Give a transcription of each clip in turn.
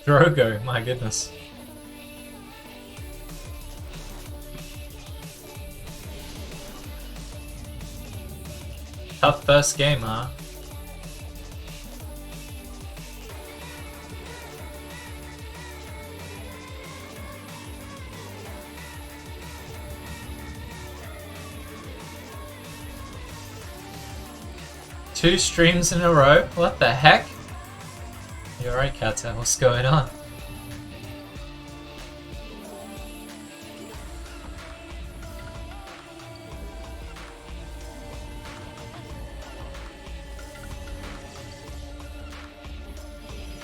Drogo, my goodness. Tough first game, huh? Two streams in a row? What the heck? You're right, Kata. What's going on?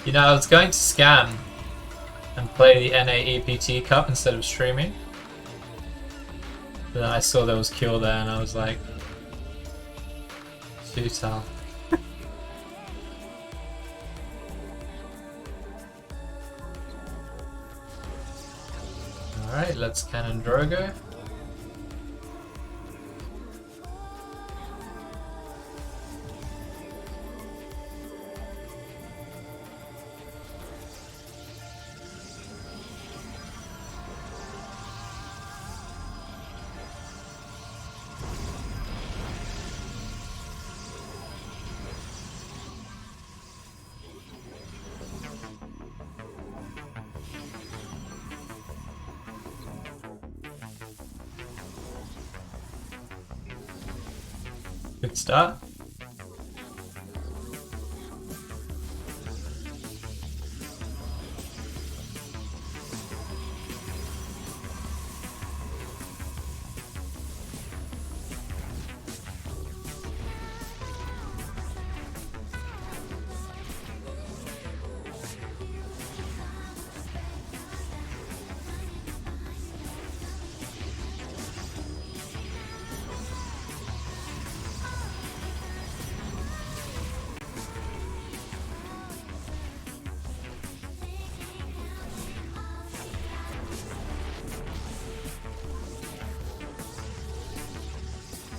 You know, I was going to scam and play the NA Cup instead of streaming. But then I saw there was kill there and I was like, futile. Alright, let's cannon Drogo. Good start.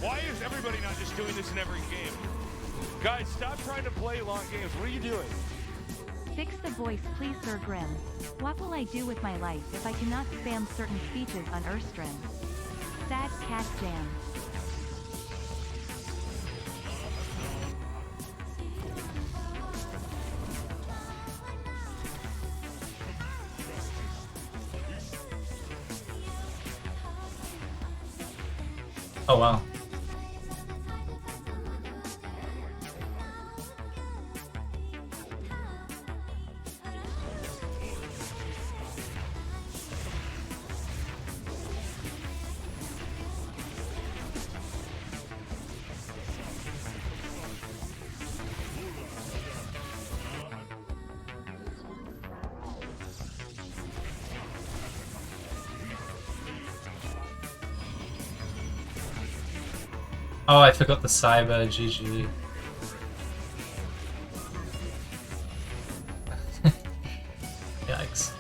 Why is everybody not just doing this in every game? Guys, stop trying to play long games. What are you doing? Fix the voice, please, Sir Grimm. What will I do with my life if I cannot spam certain speeches on Earthstream? Sad cat jam. Oh wow. Oh, I forgot the cyber GG. Yikes.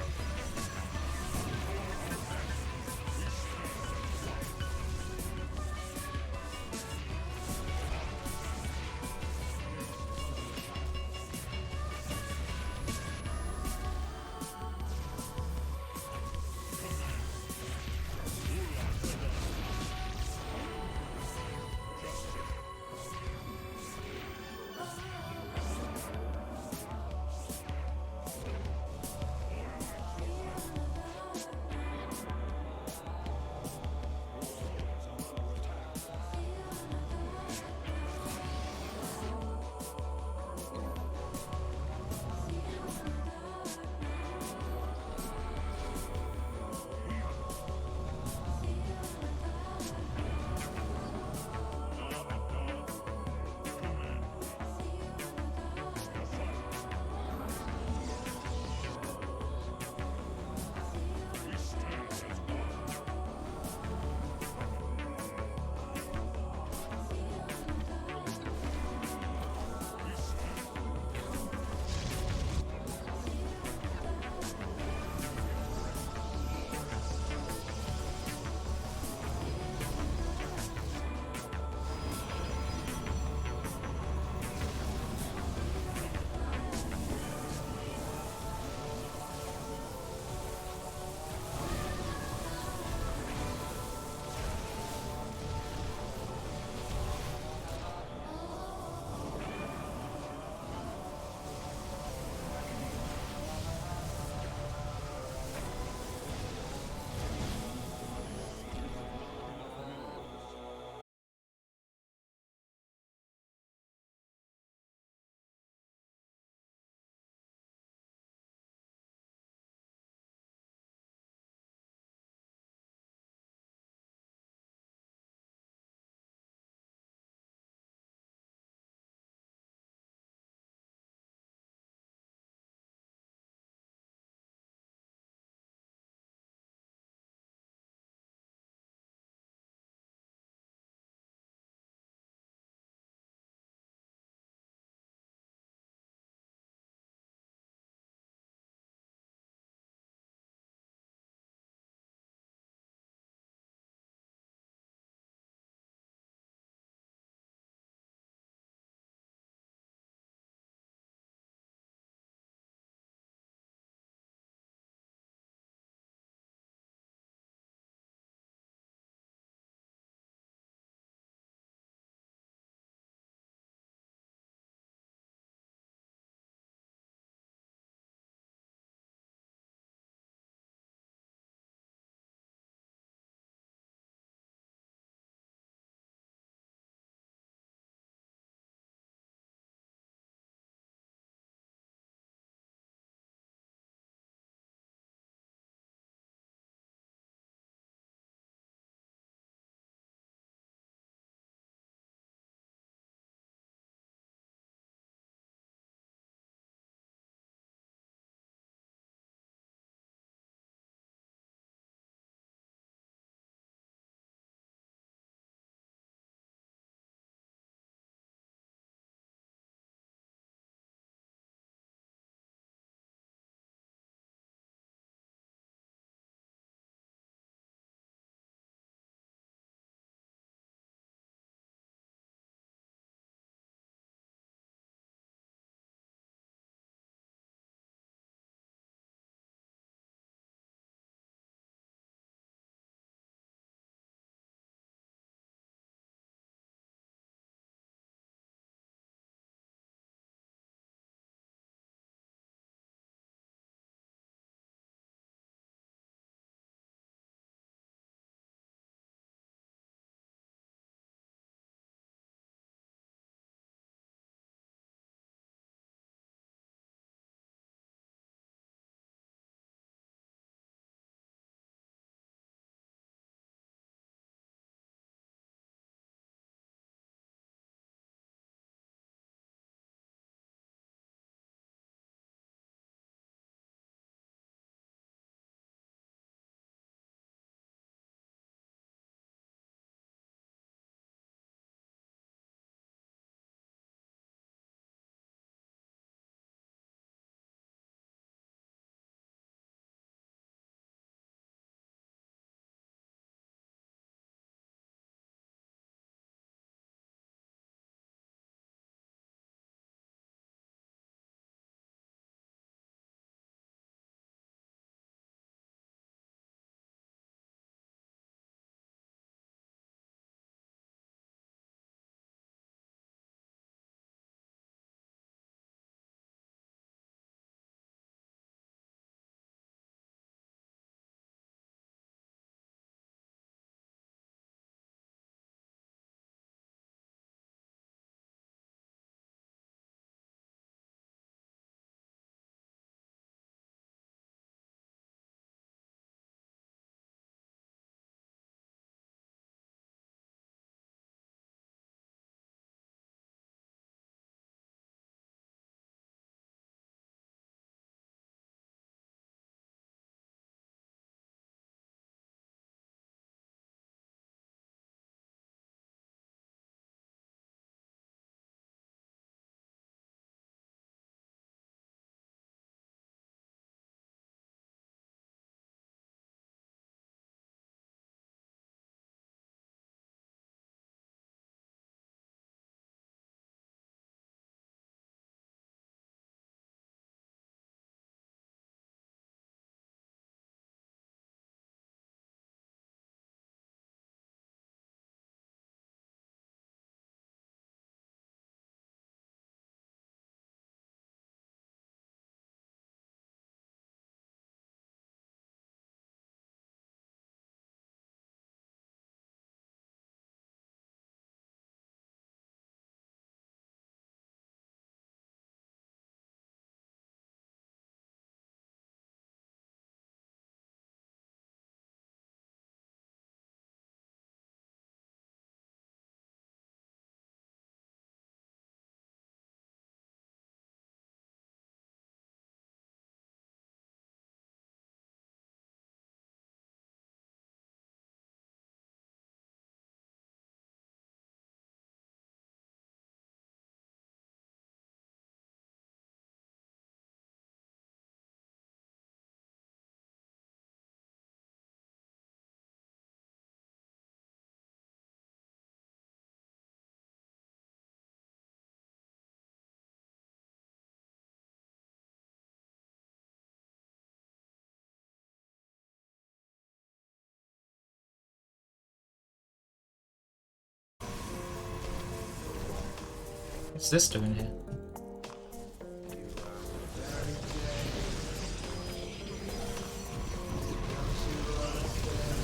What's this doing here?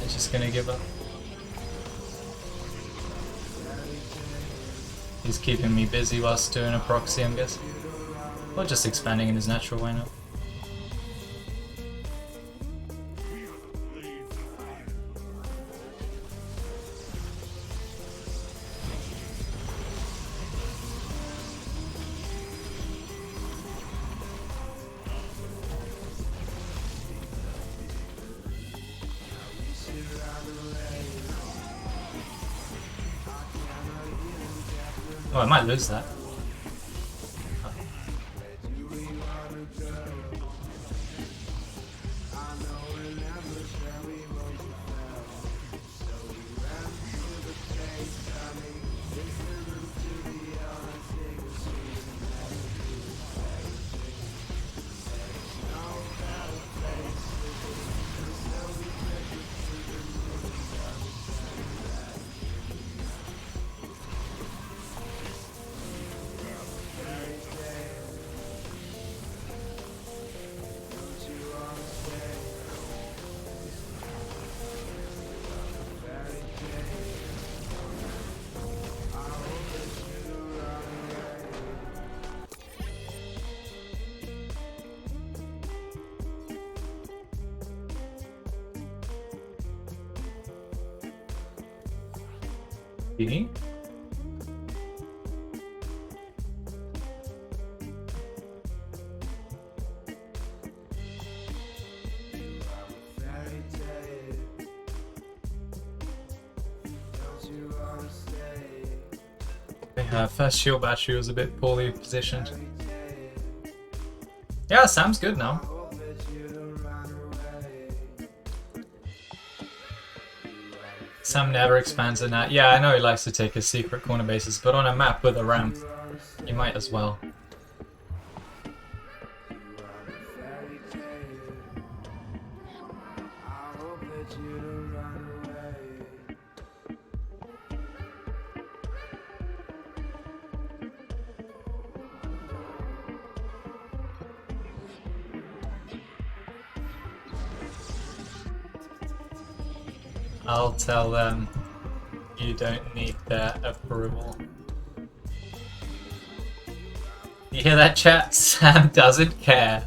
I'm just gonna give up. He's keeping me busy whilst doing a proxy, I'm guessing. Or just expanding in his natural, why not? Oh, I might lose that. Really? Yeah, first shield battery was a bit poorly positioned. Yeah, Sam's good now. Sam never expands in that. Yeah, I know he likes to take his secret corner bases, but on a map with a ramp, you might as well. I'll tell them you don't need their approval. You hear that, chat? Sam doesn't care.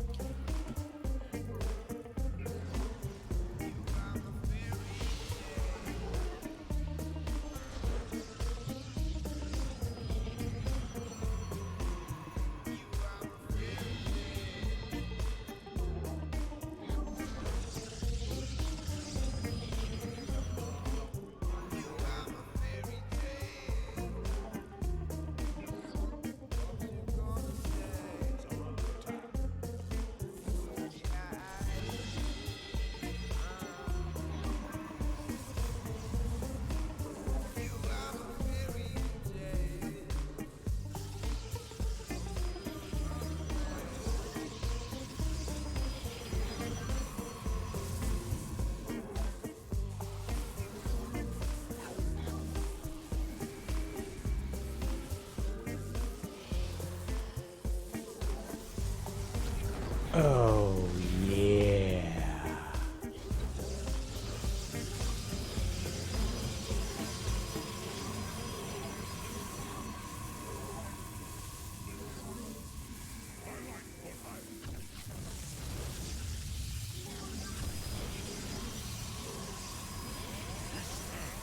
Oh, yeah.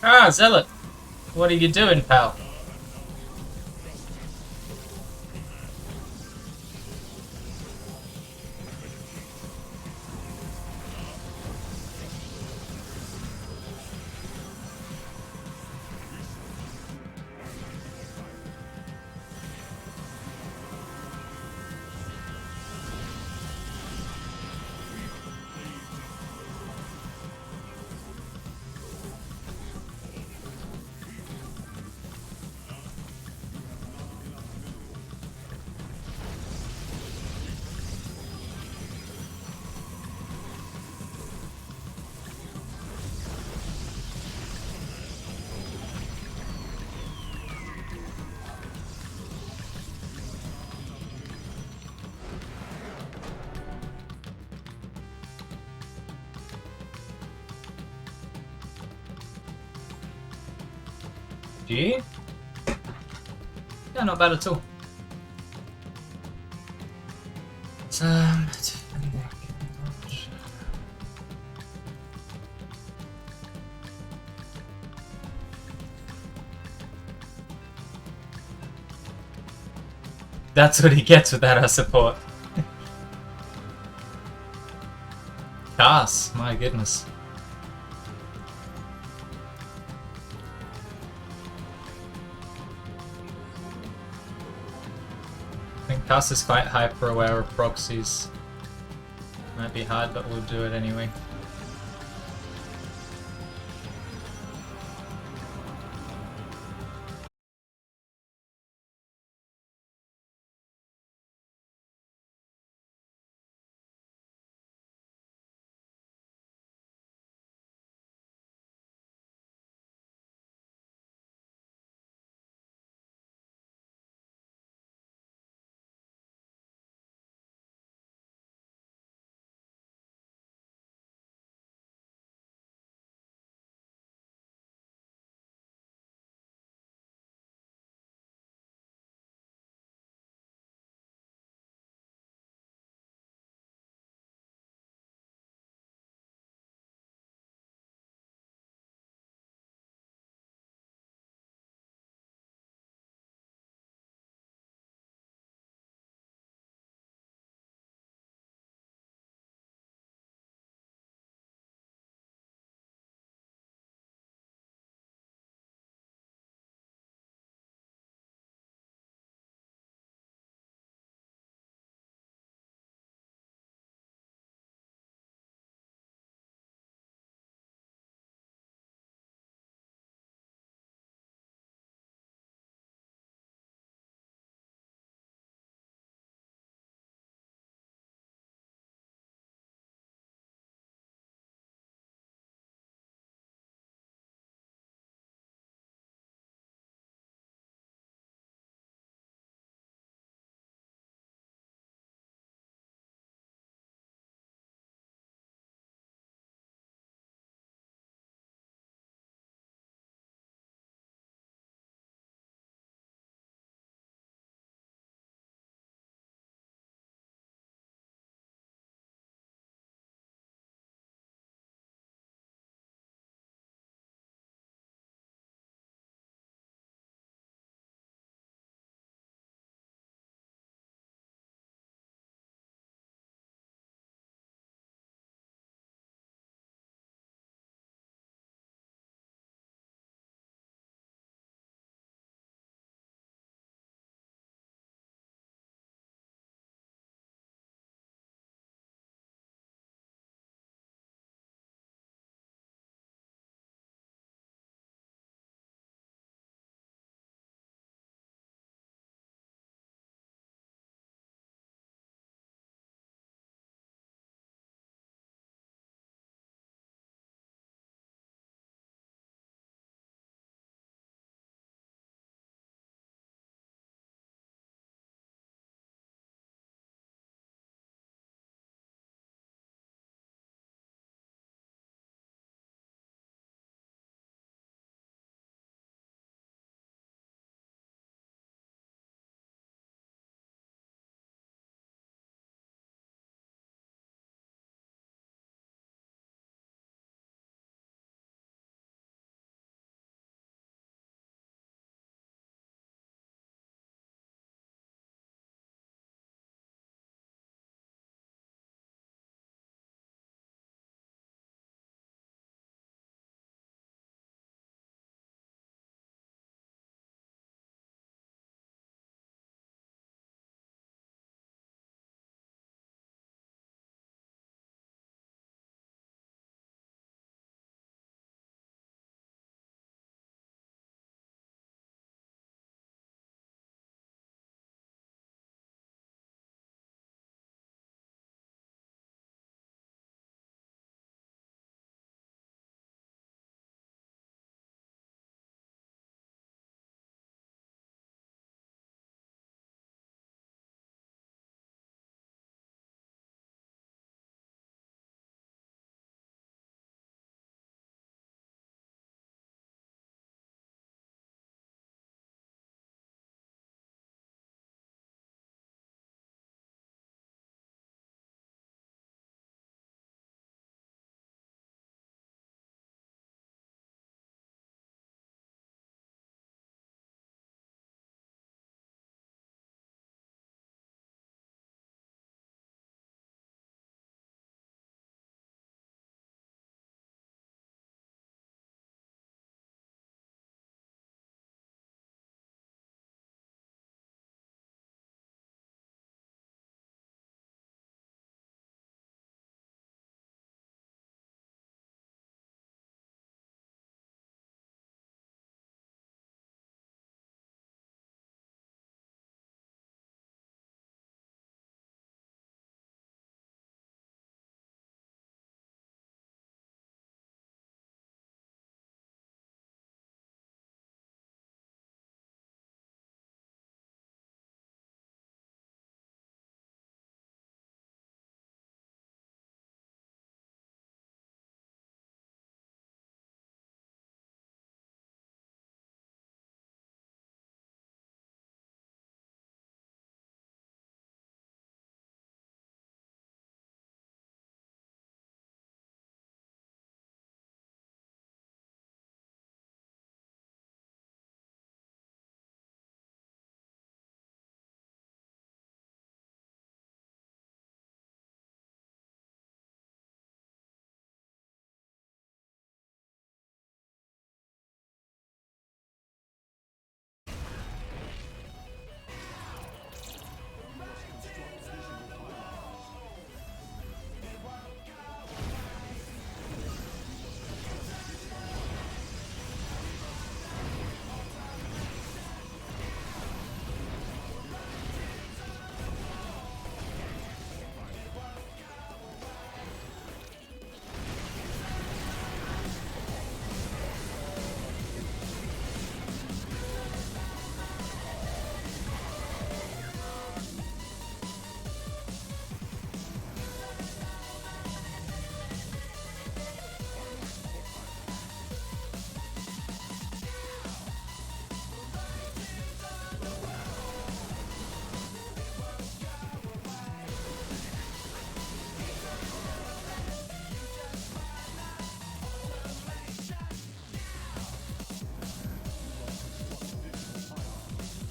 Ah, Zealot! What are you doing, pal? G? Yeah, not bad at all. That's what he gets without our support. Cass, my goodness. I think Cass is quite hyper aware of proxies. Might be hard, but we'll do it anyway.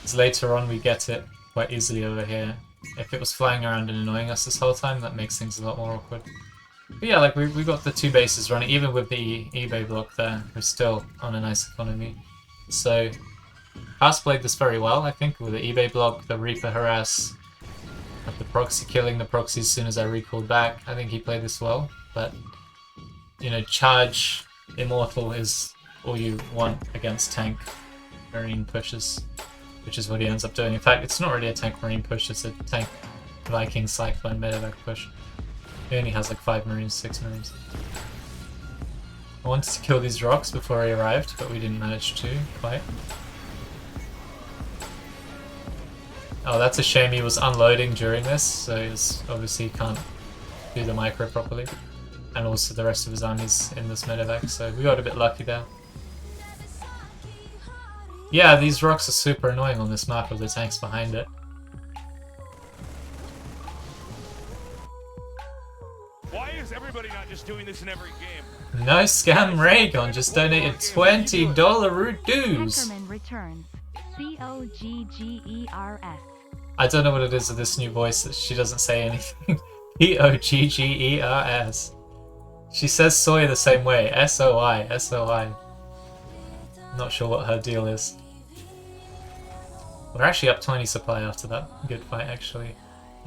Because later on we get it quite easily over here. If it was flying around and annoying us this whole time, that makes things a lot more awkward. But yeah, like we got the 2 bases running, even with the eBay block there, we're still on a nice economy. So, Pass played this very well, I think, with the eBay block, the Reaper harass, the Proxy killing the Proxy as soon as I recalled back. I think he played this well, but, you know, charge Immortal is all you want against tank Marine pushes, which is what he ends up doing. In fact, it's not really a tank Marine push, it's a tank Viking Cyclone medevac push. He only has like 5 Marines, 6 Marines. I wanted to kill these rocks before he arrived, but we didn't manage to, quite. Oh, that's a shame he was unloading during this, so he's obviously can't do the micro properly. And also the rest of his army's in this medevac, so we got a bit lucky there. Yeah, these rocks are super annoying on this map with the tanks behind it. Why is everybody not just doing this in every game? No Scam Raygon just donated $20 root dues. Hackerman returns. Poggers. I don't know what it is with this new voice that she doesn't say anything. Poggers. She says soy the same way. SOI, SOI. Not sure what her deal is. We're actually up 20 supply after that good fight, actually.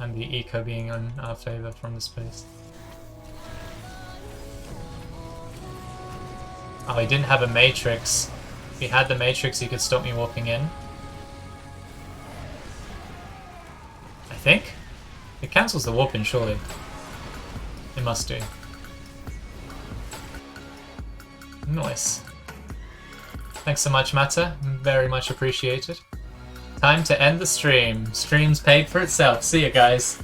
And the eco being in our favor from the space. Oh, he didn't have a matrix. If he had the matrix, he could stop me walking in. I think. It cancels the warp in, surely. It must do. Nice. Thanks so much, Mata. Very much appreciated. Time to end the stream. Stream's paid for itself. See ya, guys.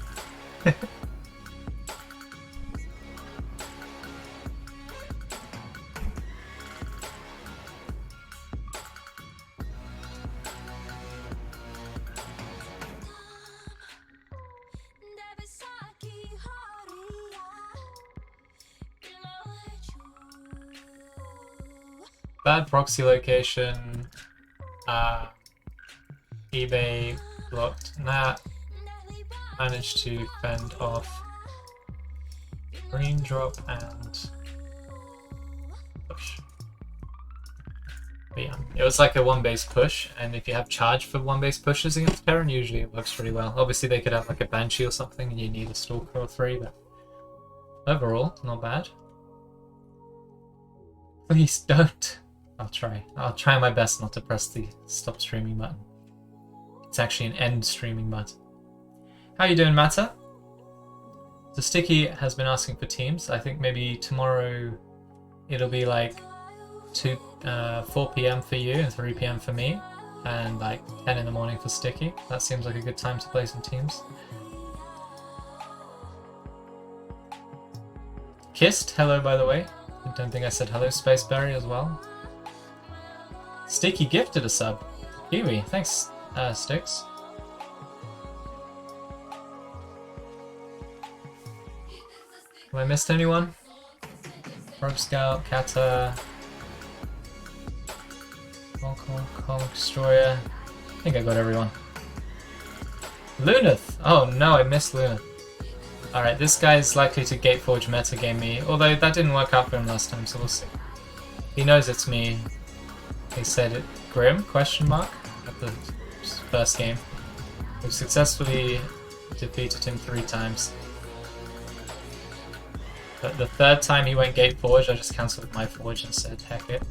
Bad proxy location. eBay blocked that. Managed to fend off green drop and push. But yeah, it was like a 1-base push, and if you have charge for 1-base pushes against Terran, usually it works really well. Obviously they could have like a Banshee or something and you need a Stalker or 3, but overall, not bad. Please don't. I'll try. I'll try my best not to press the stop streaming button. It's actually an end streaming button. How you doing, Mata? So Sticky has been asking for teams. I think maybe tomorrow it'll be like 4 PM for you and 3 PM for me, and like 10 in the morning for Sticky. That seems like a good time to play some teams. Kissed, hello by the way. I don't think I said hello, Spaceberry as well. Sticky gifted a sub. Kiwi, thanks, Sticks. Have I missed anyone? Rogue Scout, Kata, Kong Destroyer. I think I got everyone. Luneth! Oh no, I missed Luneth. Alright, this guy is likely to Gateforge metagame me, although that didn't work out for him last time, so we'll see. He knows it's me. He said it. Grim? Question mark? At the first game. We've successfully defeated him 3 times. But the 3rd time he went Gateforge, I just cancelled my forge and said, heck it.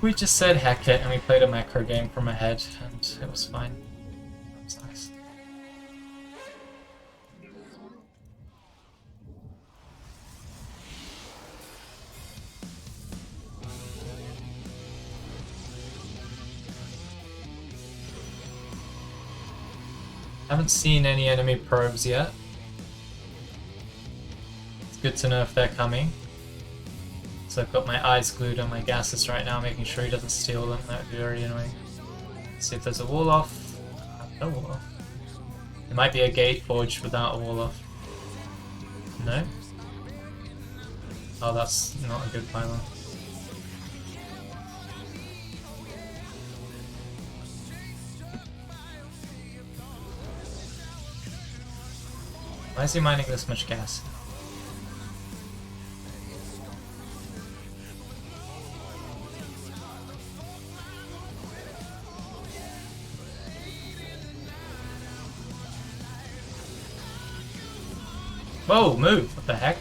We just said heck it and we played a macro game from ahead and it was fine. That was nice. Haven't seen any enemy probes yet. It's good to know if they're coming. So I've got my eyes glued on my gases right now, making sure he doesn't steal them. That would be very annoying. Let's see if there's a wall off. No wall off. It might be a gate forge without a wall off. No? Oh, that's not a good pylon. Why is he mining this much gas? Whoa, move! What the heck?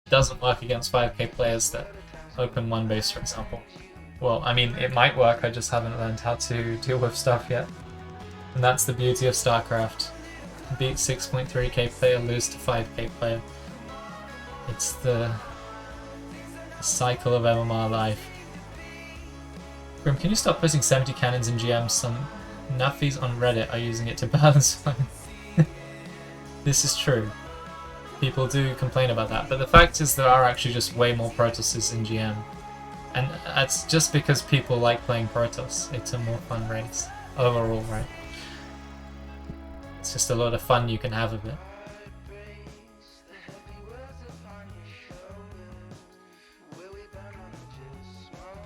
doesn't work against 5k players that open one base, for example. Well, I mean, it might work, I just haven't learned how to deal with stuff yet. And that's the beauty of StarCraft. Beat 6.3k player, lose to 5k player. It's the cycle of MMR life. Grim, can you stop posting 70 cannons in GMs? Some nuffies on Reddit are using it to balance fun. This is true. People do complain about that, but the fact is there are actually just way more Protosses in GM. And that's just because people like playing Protoss. It's a more fun race. Overall, right? It's just a lot of fun you can have of it.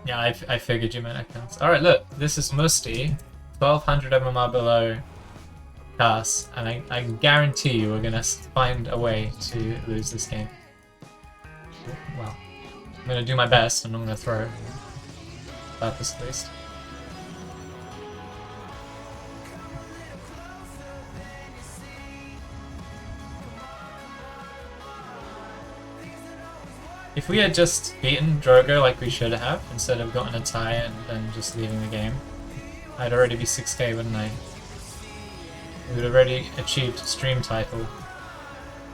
Yeah, I figured you meant accounts. Alright, look, this is Musty, 1200 MMR below Cass, and I guarantee you we're gonna find a way to lose this game. Well, I'm gonna do my best, and I'm gonna throw it. Purpose at least. If we had just beaten Drogo like we should have, instead of gotten a tie and then just leaving the game, I'd already be 6k, wouldn't I? We would have already achieved stream title,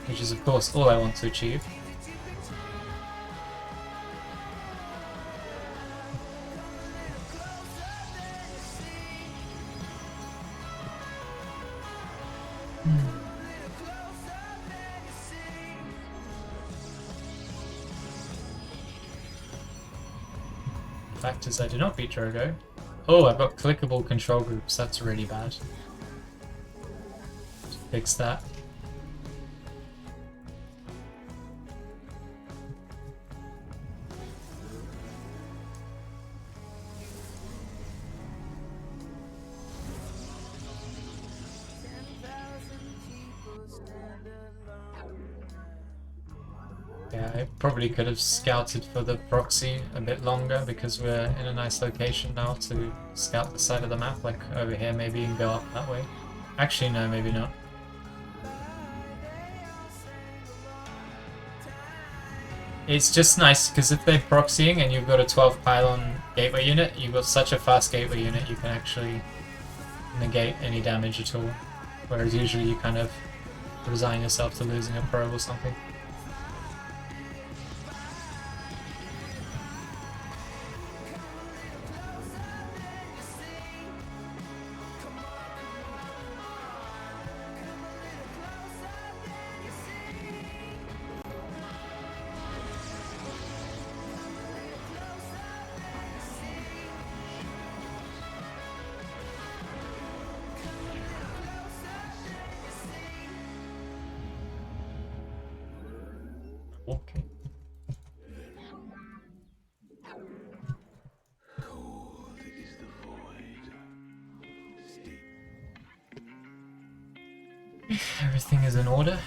which is of course all I want to achieve. Fact is, I did not beat Drogo. Oh, I've got clickable control groups. That's really bad. Fix that. Yeah, I probably could have scouted for the Proxy a bit longer because we're in a nice location now to scout the side of the map, like over here maybe and go up that way. Actually no, maybe not. It's just nice because if they're proxying and you've got a 12 pylon gateway unit, you've got such a fast gateway unit you can actually negate any damage at all. Whereas usually you kind of resign yourself to losing a probe or something. Okay. Everything is in order.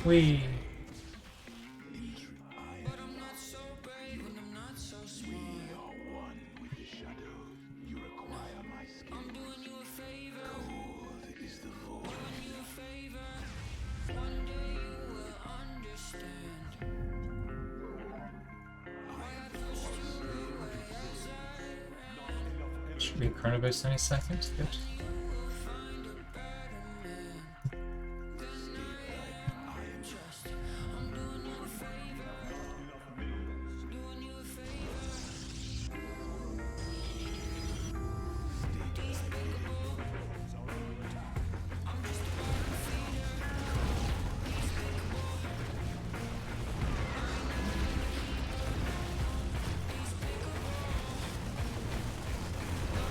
We. Should be a chrono boost any second. Good.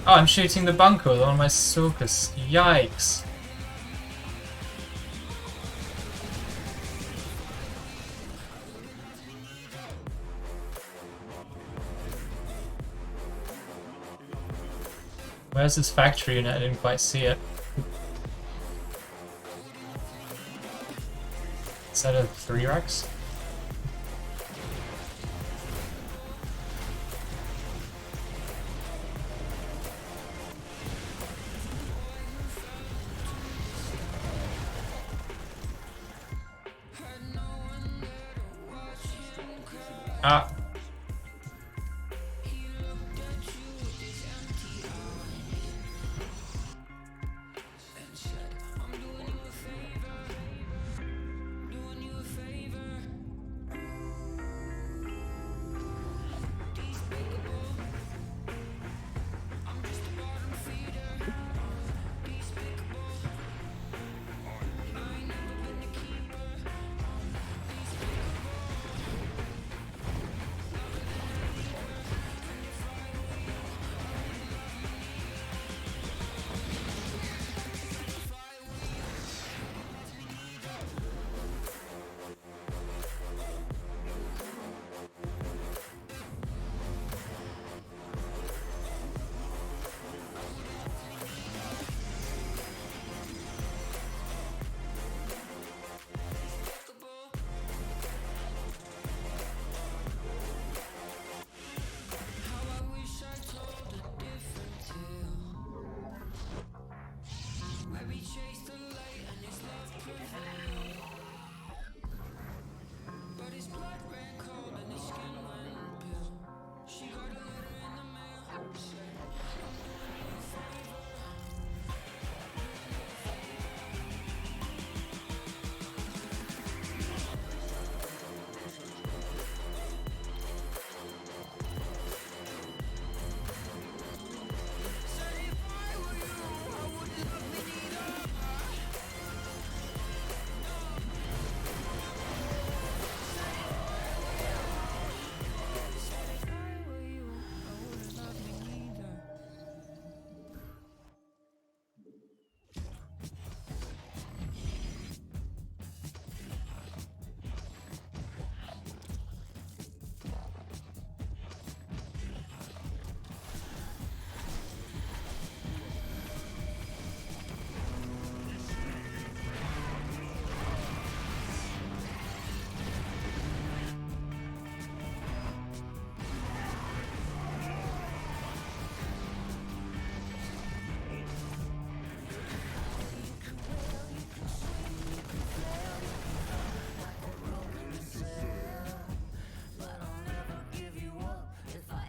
Oh, I'm shooting the bunker with one of my Sulcus. Yikes. Where's this factory unit? I didn't quite see it. Is that a 3 racks? Ah.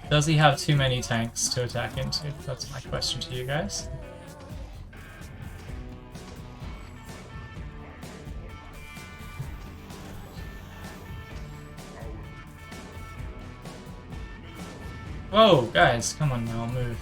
Does he have too many tanks to attack into? That's my question to you guys. Whoa, guys, come on now, move.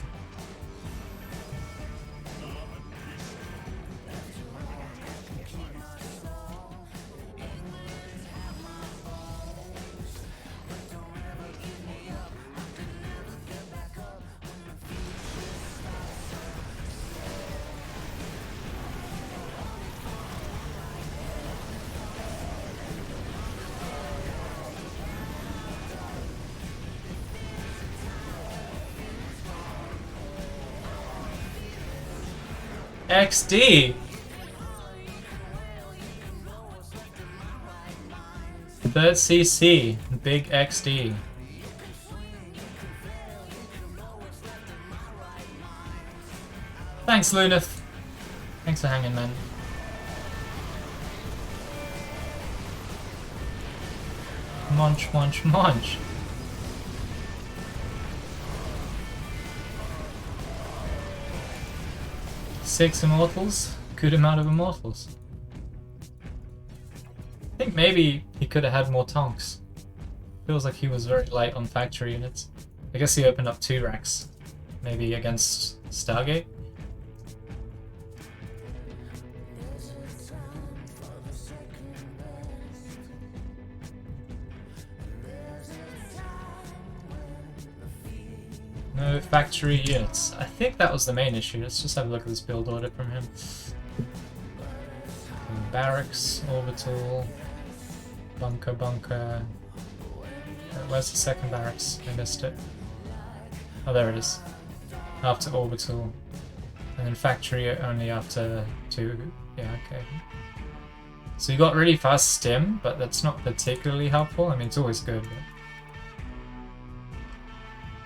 XD! Third CC, big XD. Thanks, Lunith. Thanks for hanging, man. Munch, munch, munch. Six immortals, good amount of immortals. I think maybe he could have had more tanks. Feels like he was very light on factory units. I guess he opened up 2 racks, maybe against Stargate. No factory units. I think that was the main issue. Let's just have a look at this build order from him. Barracks, orbital, bunker, bunker. Where's the second barracks? I missed it. Oh, there it is. After orbital. And then factory only after 2. Yeah, okay. So you got really fast stim, but that's not particularly helpful. I mean, it's always good, but...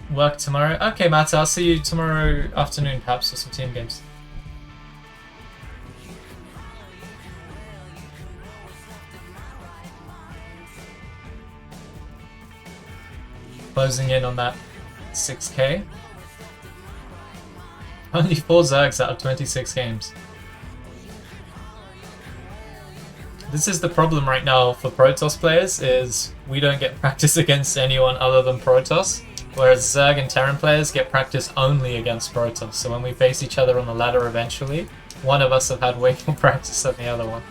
Work tomorrow? Okay, Matt, I'll see you tomorrow afternoon, perhaps, for some team games. Closing in on that 6k. Only 4 Zergs out of 26 games. This is the problem right now for Protoss players, is we don't get practice against anyone other than Protoss, whereas Zerg and Terran players get practice only against Protoss. So when we face each other on the ladder eventually, one of us have had way more practice than the other one.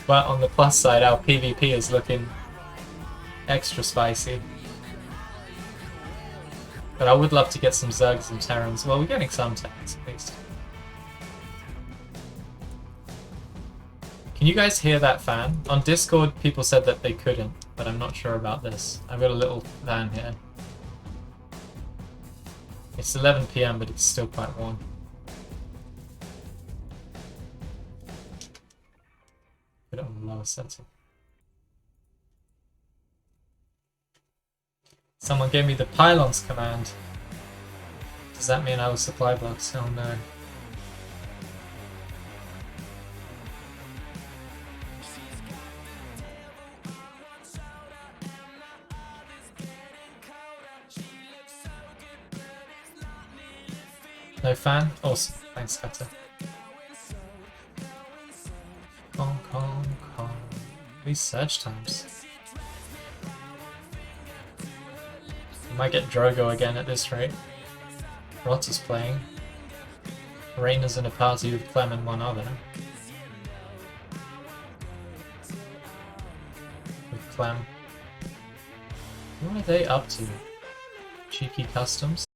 But on the plus side, our PvP is looking extra spicy. But I would love to get some Zergs and Terrans. Well, we're getting some Terrans at least. Can you guys hear that fan? On Discord, people said that they couldn't, but I'm not sure about this. I've got a little fan here. It's 11 PM, but it's still quite warm. Put it on the lower setting. Someone gave me the pylons command. Does that mean I will supply blocks? Oh no. No fan? Awesome. Thanks, Cutter. Kong, Kong, Kong. These search times. We might get Drogo again at this rate. Rot is playing. Raina's in a party with Clem and one other. With Clem. What are they up to? Cheeky customs?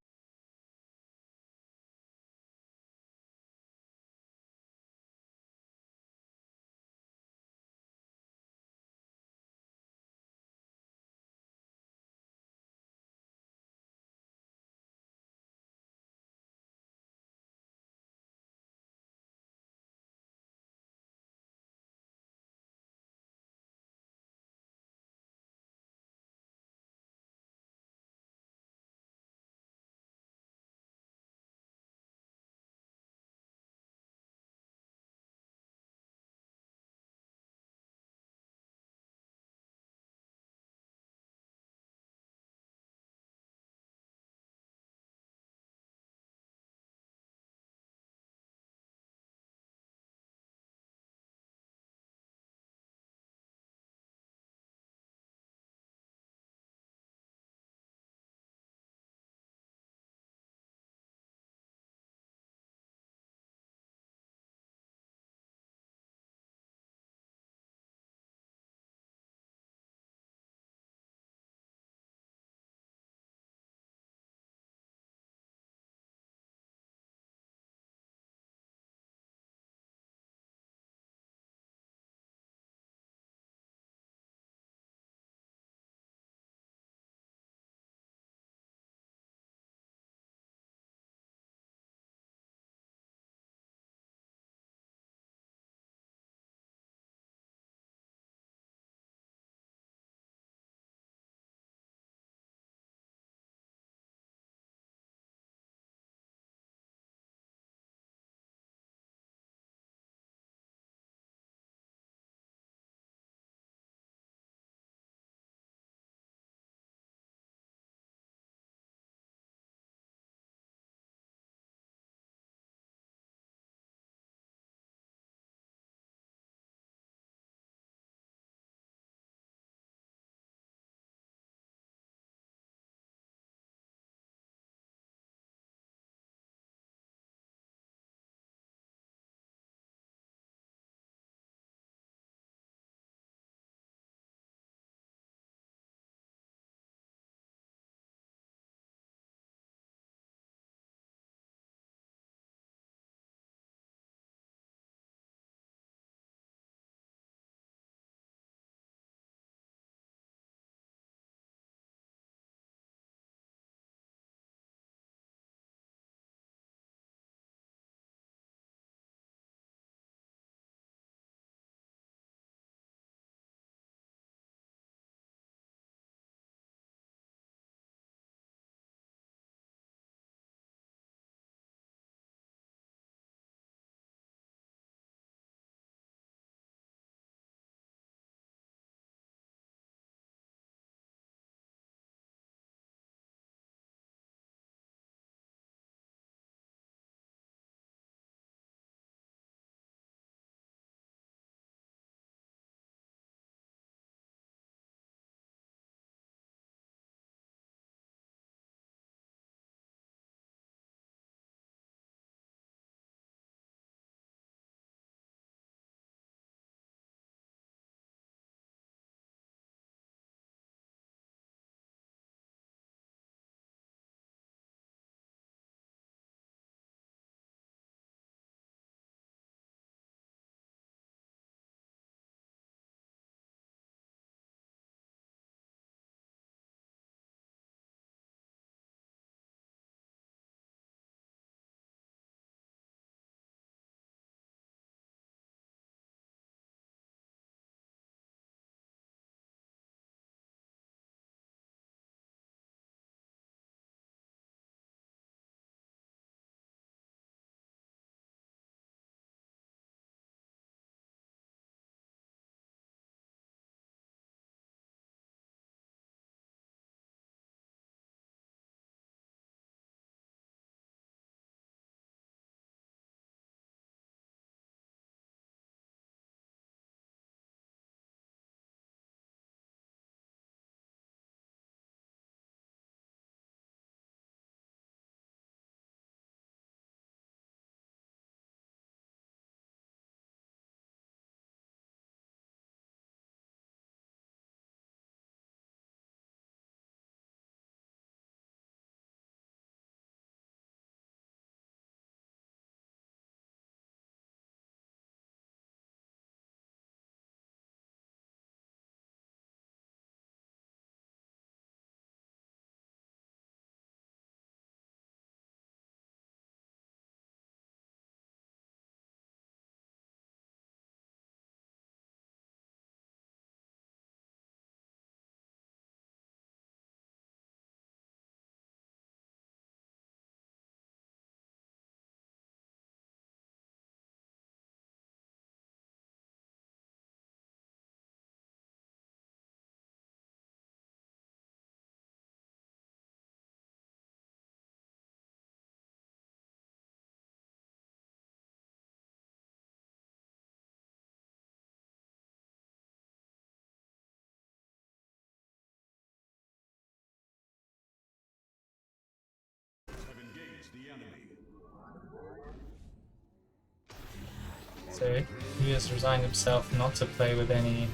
So he has resigned himself not to play with any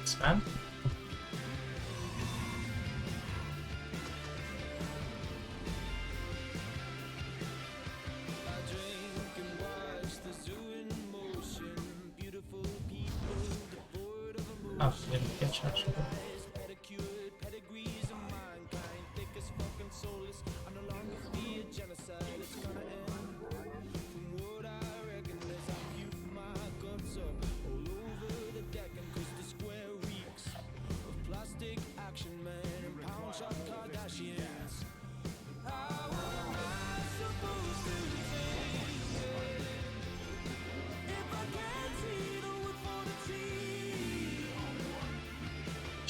spam. Oh, didn't catch action.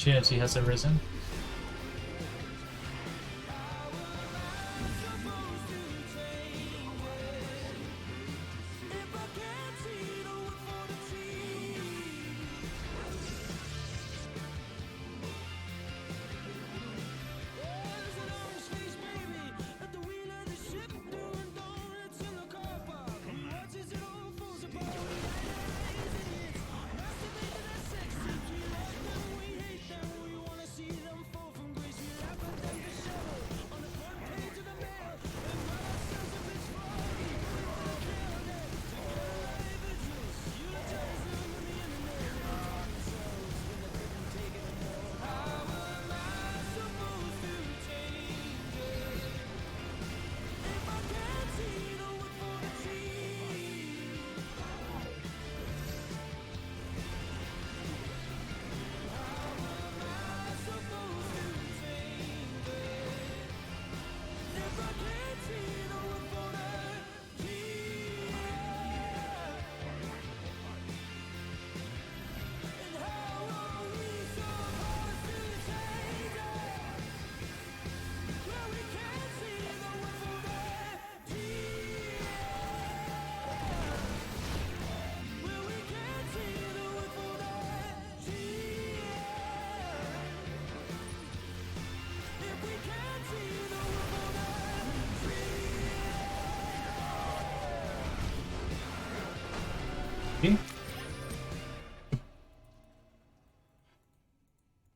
Opportunity has arisen.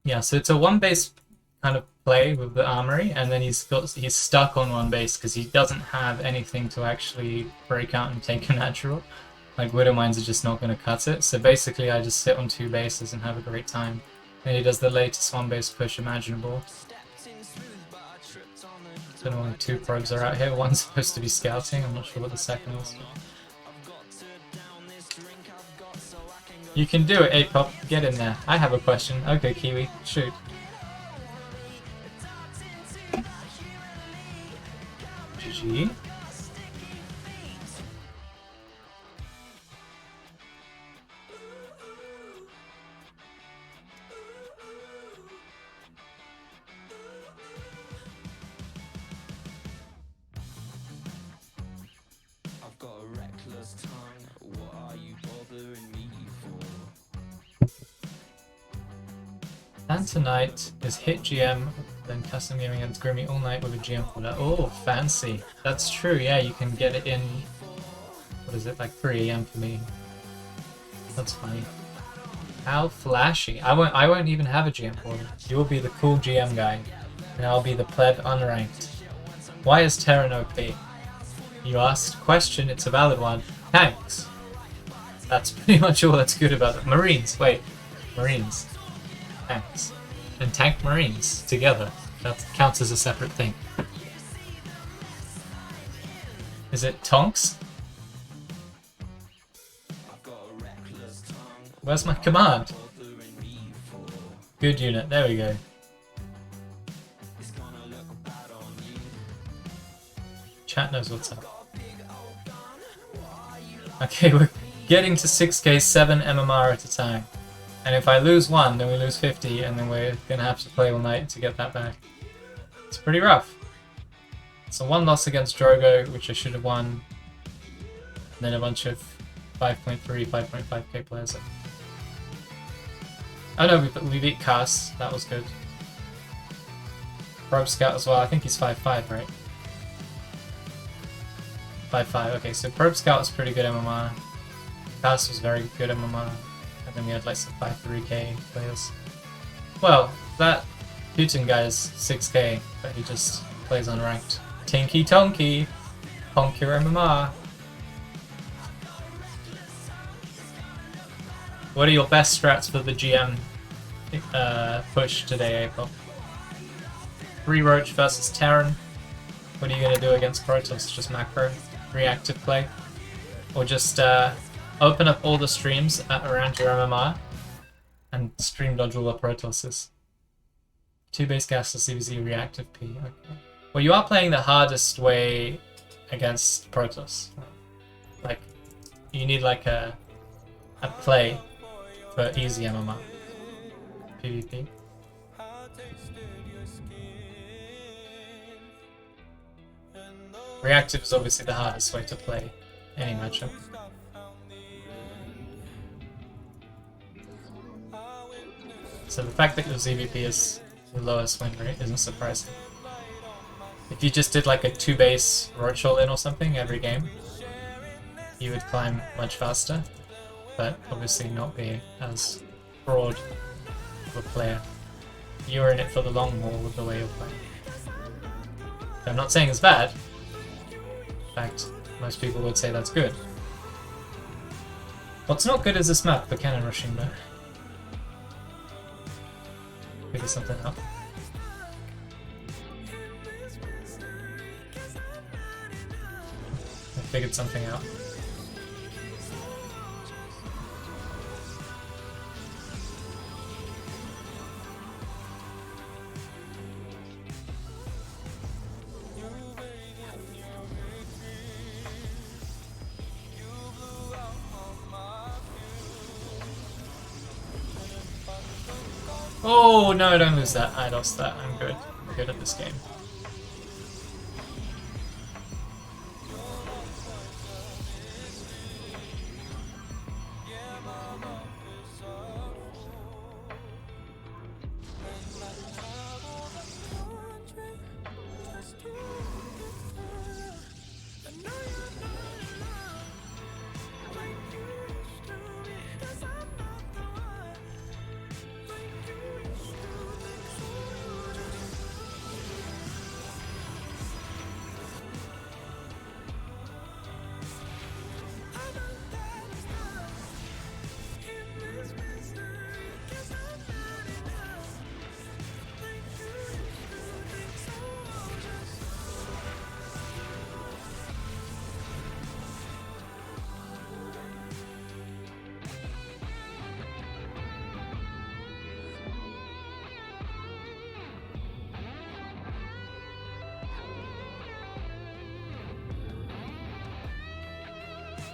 Yeah, so it's a one base kind of play with the armory, and then he's stuck on one base because he doesn't have anything to actually break out and take a natural. Like Widow Mines are just not going to cut it. So basically, I just sit on two bases and have a great time. And he does the latest one base push imaginable. So only two probes are out here. One's supposed to be scouting. I'm not sure what the second is. You can do it, A-Pop. Get in there. I have a question. Okay, Kiwi. Shoot. GG. I've got a reckless tongue. What are you bothering me for? And tonight is hit GM, then custom gaming against Grimmy all night with a GM for that. Oh, fancy. That's true, yeah, you can get it in, what is it, like 3 AM for me. That's funny. How flashy. I won't even have a GM for it. You'll be the cool GM guy, and I'll be the pleb unranked. Why is Terran OP? You asked question, it's a valid one. Tanks. That's pretty much all that's good about it. Marines, wait. Marines. Tanks. And tank Marines together. That counts as a separate thing. Is it Tonks? Where's my command? Good unit, there we go. Chat knows what's up. Okay, we're getting to 6k 7 MMR at a time. And if I lose one, then we lose 50, and then we're gonna have to play all night to get that back. It's pretty rough. So one loss against Drogo, which I should have won. And then a bunch of 5.3, 5.5k players. Oh no, we beat Cass. That was good. Probe Scout as well. I think he's 5'5", right? 5'5", okay, so Probe Scout was pretty good MMR. Pass was very good MMR. And then we had like some 5-3k players. Well, that Putin guy is 6k, but he just plays unranked. Tinky Tonky! Honk your MMR! What are your best strats for the GM push today, April? 3 Roach versus Terran. What are you going to do against Protoss? Just macro? Reactive play? Or just open up all the streams at around your MMR and stream dodge all the Protosses? 2 base gas to CVZ reactive P. Okay. Well, you are playing the hardest way against Protoss. Like, you need like a play for easy MMR. PvP. Reactive is obviously the hardest way to play any matchup. So the fact that your ZVP is the lowest win rate isn't surprising. If you just did like a 2 base Roach all in or something every game, you would climb much faster, but obviously not be as broad of a player. You're in it for the long haul with the way you're playing. I'm not saying it's bad. In fact, most people would say that's good. What's not good is this map, the cannon rushing though. Figure something out. I figured something out. Oh no, don't lose that. I lost that. I'm good. I'm good at this game.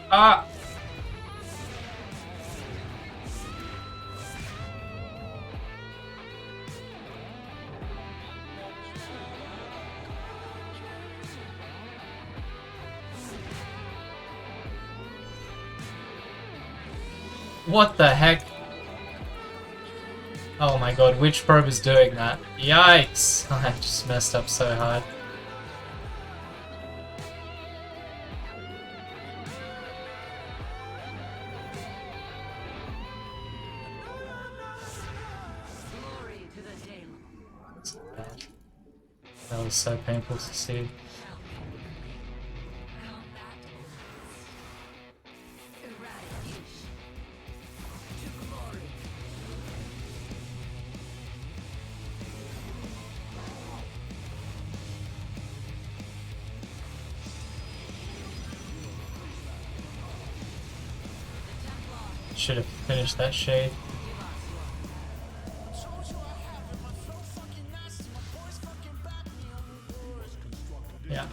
Ah! What the heck? Oh my god, which probe is doing that? Yikes! I just messed up so hard. That was so painful to see. Should have finished that shade. Yeah.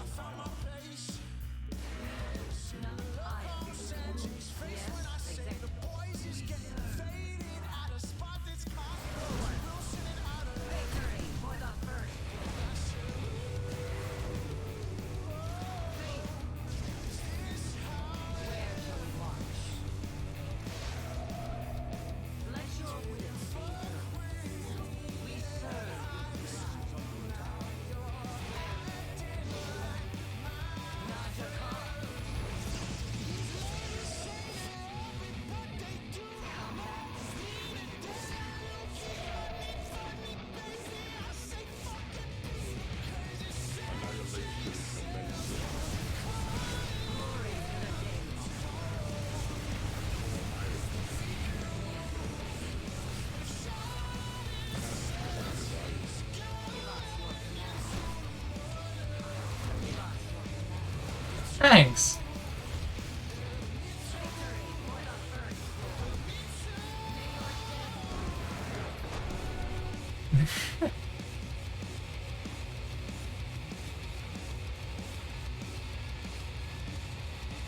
Thanks.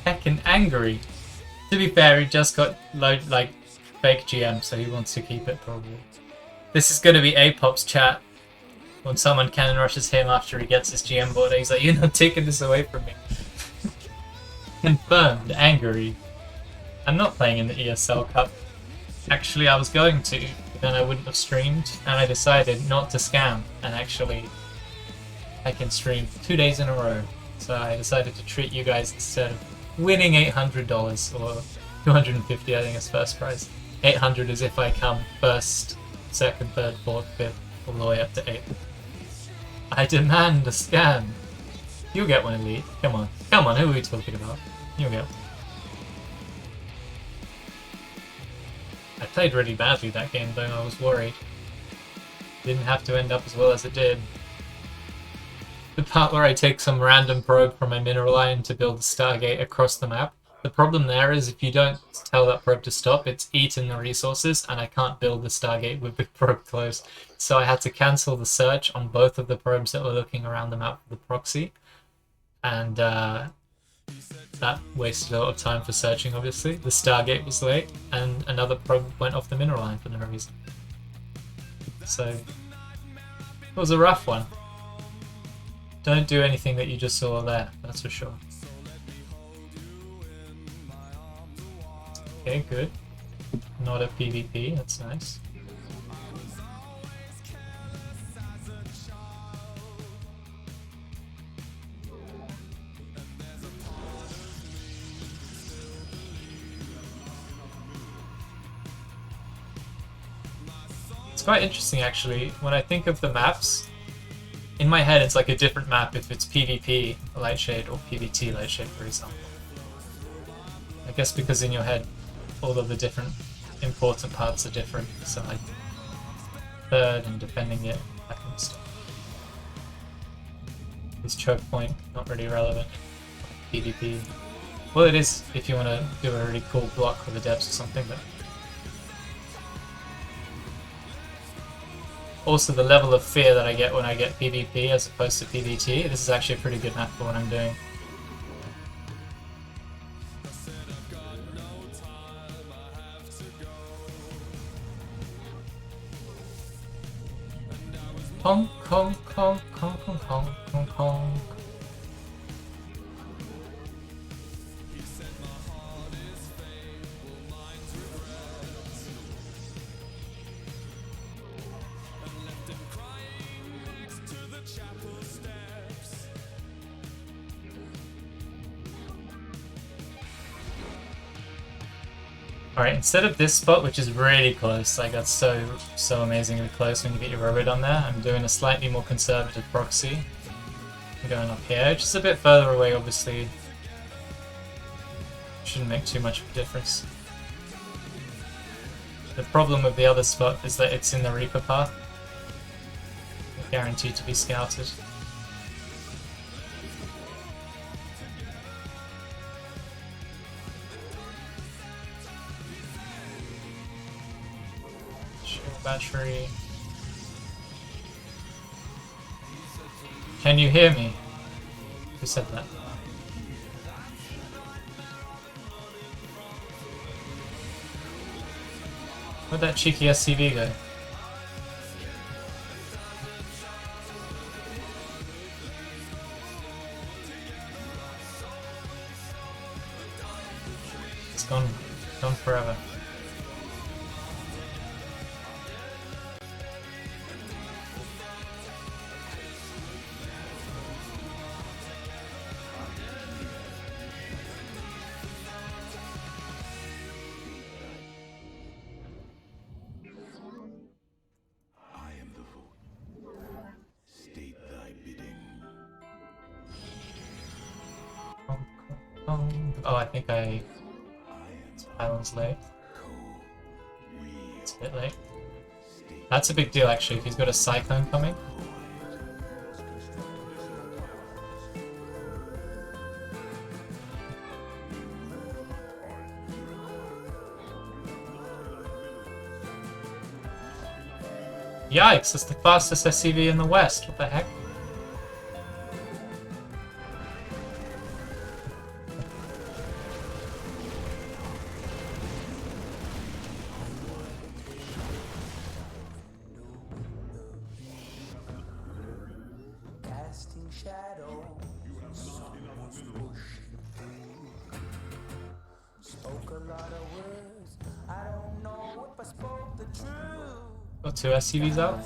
Heckin' angry. To be fair, he just got like fake GM, so he wants to keep it probably. This is gonna be Apop's chat when someone cannon rushes him after he gets his GM board. He's like, "You're not taking this away from me." Confirmed, angry. I'm not playing in the ESL Cup. Actually, I was going to, but then I wouldn't have streamed, and I decided not to scam, and actually I can stream 2 days in a row. So I decided to treat you guys instead of winning $800 or 250, I think is first prize. 800 is if I come first, second, third, fourth, fifth, all the way up to 8th. I demand a scam. You'll get one, Elite. Come on. Come on, who are we talking about? You'll get one. I played really badly that game though, I was worried. Didn't have to end up as well as it did. The part where I take some random probe from my mineral line to build a Stargate across the map, the problem there is if you don't tell that probe to stop, it's eaten the resources and I can't build the Stargate with the probe closed. So I had to cancel the search on both of the probes that were looking around the map with the proxy. And that wasted a lot of time for searching, obviously. The Stargate was late, and another probe went off the mineral line for no reason. So, it was a rough one. Don't do anything that you just saw there, that's for sure. Okay, good. Not a PvP, that's nice. It's quite interesting actually, when I think of the maps, in my head it's like a different map if it's PvP Lightshade or PvT Lightshade, for example. I guess because in your head all of the different important parts are different, so like third and defending it, that kind of stuff. This choke point, not really relevant. PvP. Well, it is if you want to do a really cool block with the depths or something, but also the level of fear that I get when I get PvP as opposed to PvT, this is actually a pretty good map for what I'm doing. Honk, honk, honk, honk, honk, honk, honk, honk. Alright, instead of this spot, which is really close, like that's so amazingly close when you get your Robo done there, I'm doing a slightly more conservative proxy. I'm going up here, which is a bit further away obviously. Shouldn't make too much of a difference. The problem with the other spot is that it's in the Reaper path. You're guaranteed to be scouted. Battery. Can you hear me? Who said that? Where'd that cheeky SCV go? It's gone forever. Oh, I think Island's late. It's a bit late. That's a big deal actually, if he's got a Cyclone coming. Yikes, it's the fastest SCV in the West. What the heck? Casting shadow. Spoke a lot of words. I don't know if I spoke the truth. Got 2 SCVs out.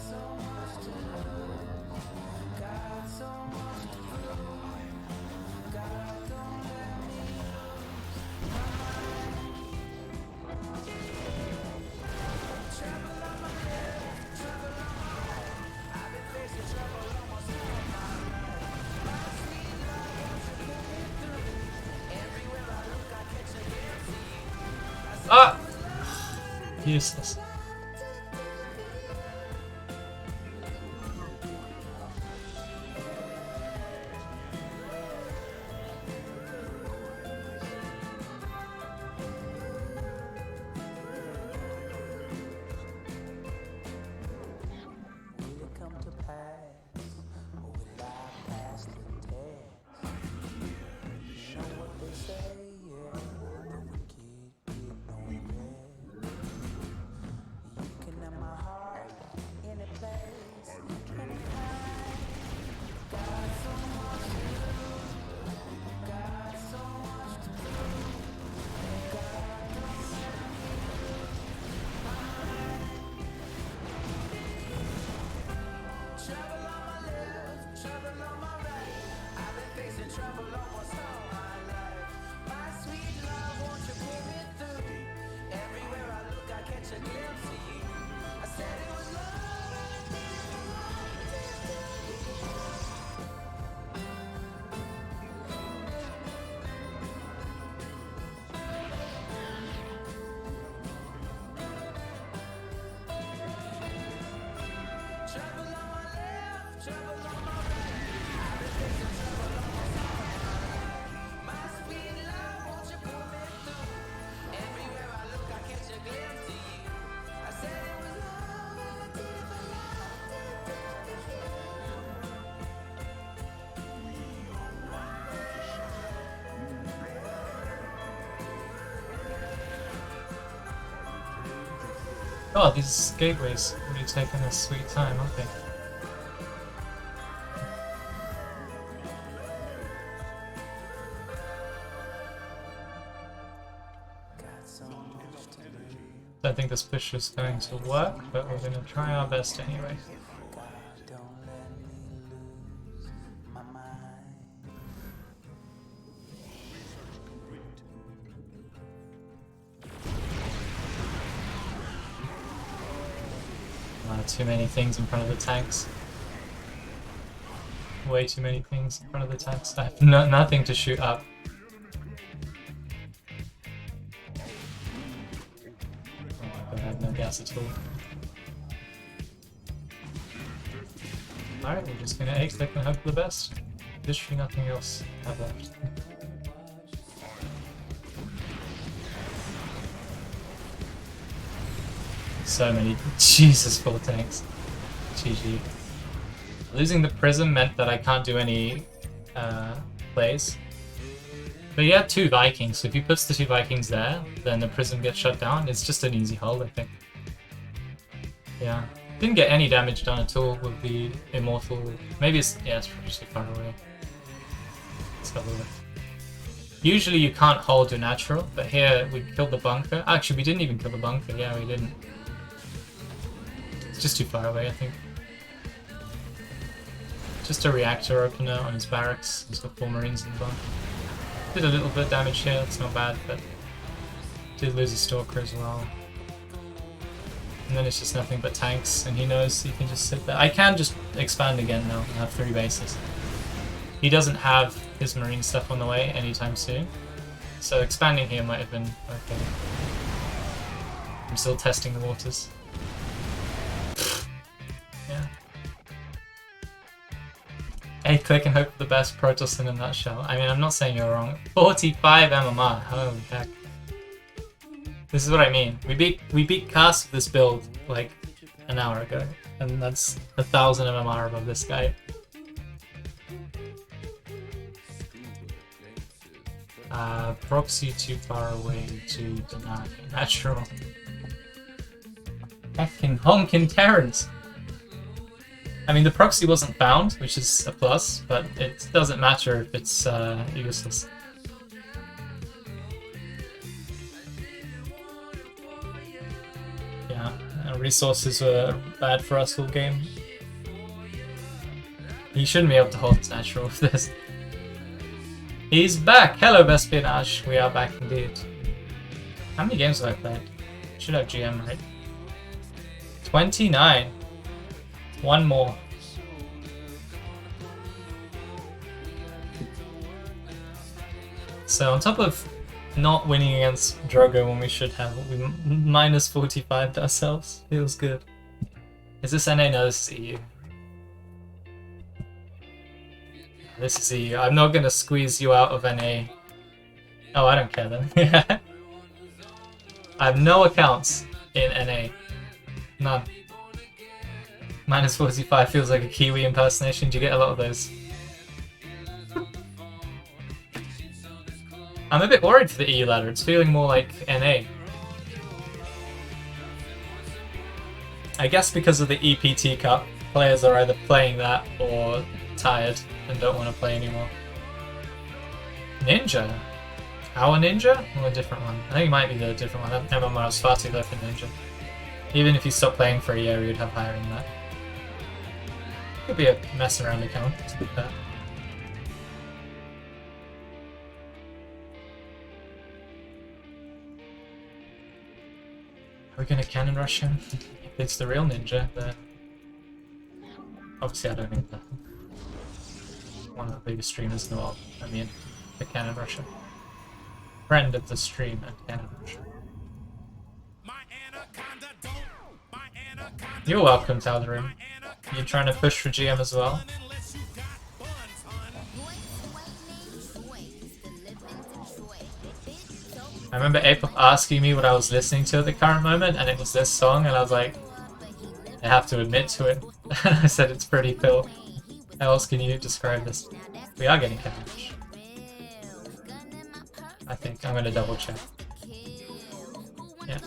Ah! Useless. Will it come to pass? Or will I pass the test? You know what they say, yeah. The wicked get no rest. You can have my heart any place, anytime. Got so much to do. Got so much to do. Trouble on my left, trouble on my right. I've been facing trouble almost all my life. My sweet love, won't you pull me through? Everywhere I look, I catch a glimpse of you. I said it was love, and I did it trouble on my left, trouble on my right. I've been facing trouble almost all my life. My sweet love, won't you pull me through? Everywhere I look, I catch a glimpse of you. I said it was love, and I did it for Oh, these gateways really taking a sweet time, aren't they? got so much to do. Don't think this push is going to work, but we're going to try our best anyway. God, don't let me lose my mind. Too many things in front of the tanks. Way too many things in front of the tanks. I have nothing to shoot up. Oh my god, I have no gas at all. Alright, we're just gonna A-click and hope for the best. Literally nothing else I have left. So many, Jesus, full tanks. GG. Losing the prism meant that I can't do any plays. But he had 2 Vikings, so if he puts the 2 Vikings there, then the prism gets shut down. It's just an easy hold, I think. Yeah. Didn't get any damage done at all with the Immortal. Maybe it's, yeah, it's probably too far away. Let's have a look. Usually you can't hold your natural, but here we killed the bunker. Actually, we didn't even kill the bunker. Yeah, we didn't. It's just too far away, I think. Just a reactor opener on his barracks. He's got 4 Marines in the bunker. Did a little bit of damage here, it's not bad, but did lose a Stalker as well. And then it's just nothing but tanks, and he knows he can just sit there. I can just expand again now and have 3 bases. He doesn't have his Marine stuff on the way anytime soon, so expanding here might have been okay. I'm still testing the waters. Yeah. A-click and hope for the best, Protoss in a nutshell. I mean, I'm not saying you're wrong. 45 MMR, holy heck. This is what I mean. We beat Cast with this build like an hour ago, and that's 1,000 MMR above this guy. Proxy too far away to deny. Natural. Heckin' honkin' Terrence! I mean, the proxy wasn't found, which is a plus, but it doesn't matter if it's useless. Yeah, resources were bad for us all game. He shouldn't be able to hold his natural with this. He's back! Hello, Espionage! We are back indeed. How many games have I played? Should have GM, right? 29! One more. So on top of not winning against Drogo when we should have, we minus 45 to ourselves. Feels good. Is this NA? No, this is EU. This is EU. I'm not gonna squeeze you out of NA. Oh, I don't care then. I have no accounts in NA. None. Minus 45 feels like a Kiwi impersonation. Do you get a lot of those? I'm a bit worried for the EU ladder. It's feeling more like NA. I guess because of the EPT Cup, players are either playing that or tired and don't want to play anymore. Ninja? Our Ninja? Or a different one? I think it might be the different one. MMR is far too low for Ninja. Even if you stop playing for a year, you'd have higher than that. Could be a mess around account. Are we gonna cannon rush him? If it's the real Ninja, then obviously I don't need that. One of the biggest streamers in the world. I mean, the cannon rusher. Friend of the stream and cannon rusher. You're welcome, Taldarim. You trying to push for GM as well? I remember Apop asking me what I was listening to at the current moment, and it was this song, and I was like, I have to admit to it. And I said it's pretty cool. How else can you describe this? We are getting cash. I think I'm gonna double check. Yeah.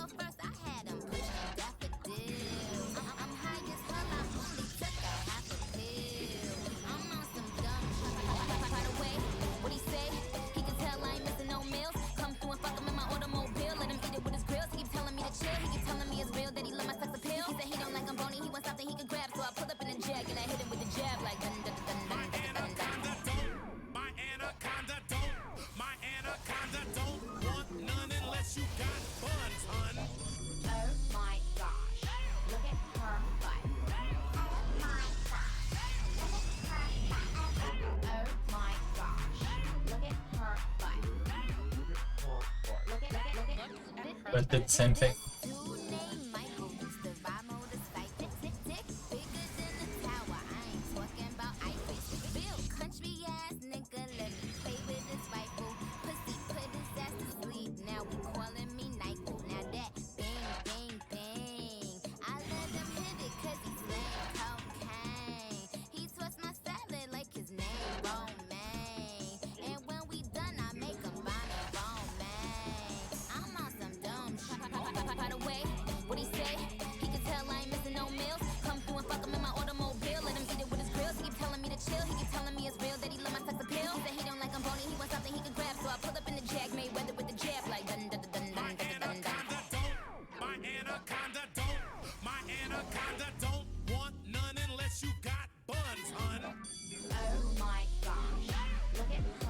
But did the same thing.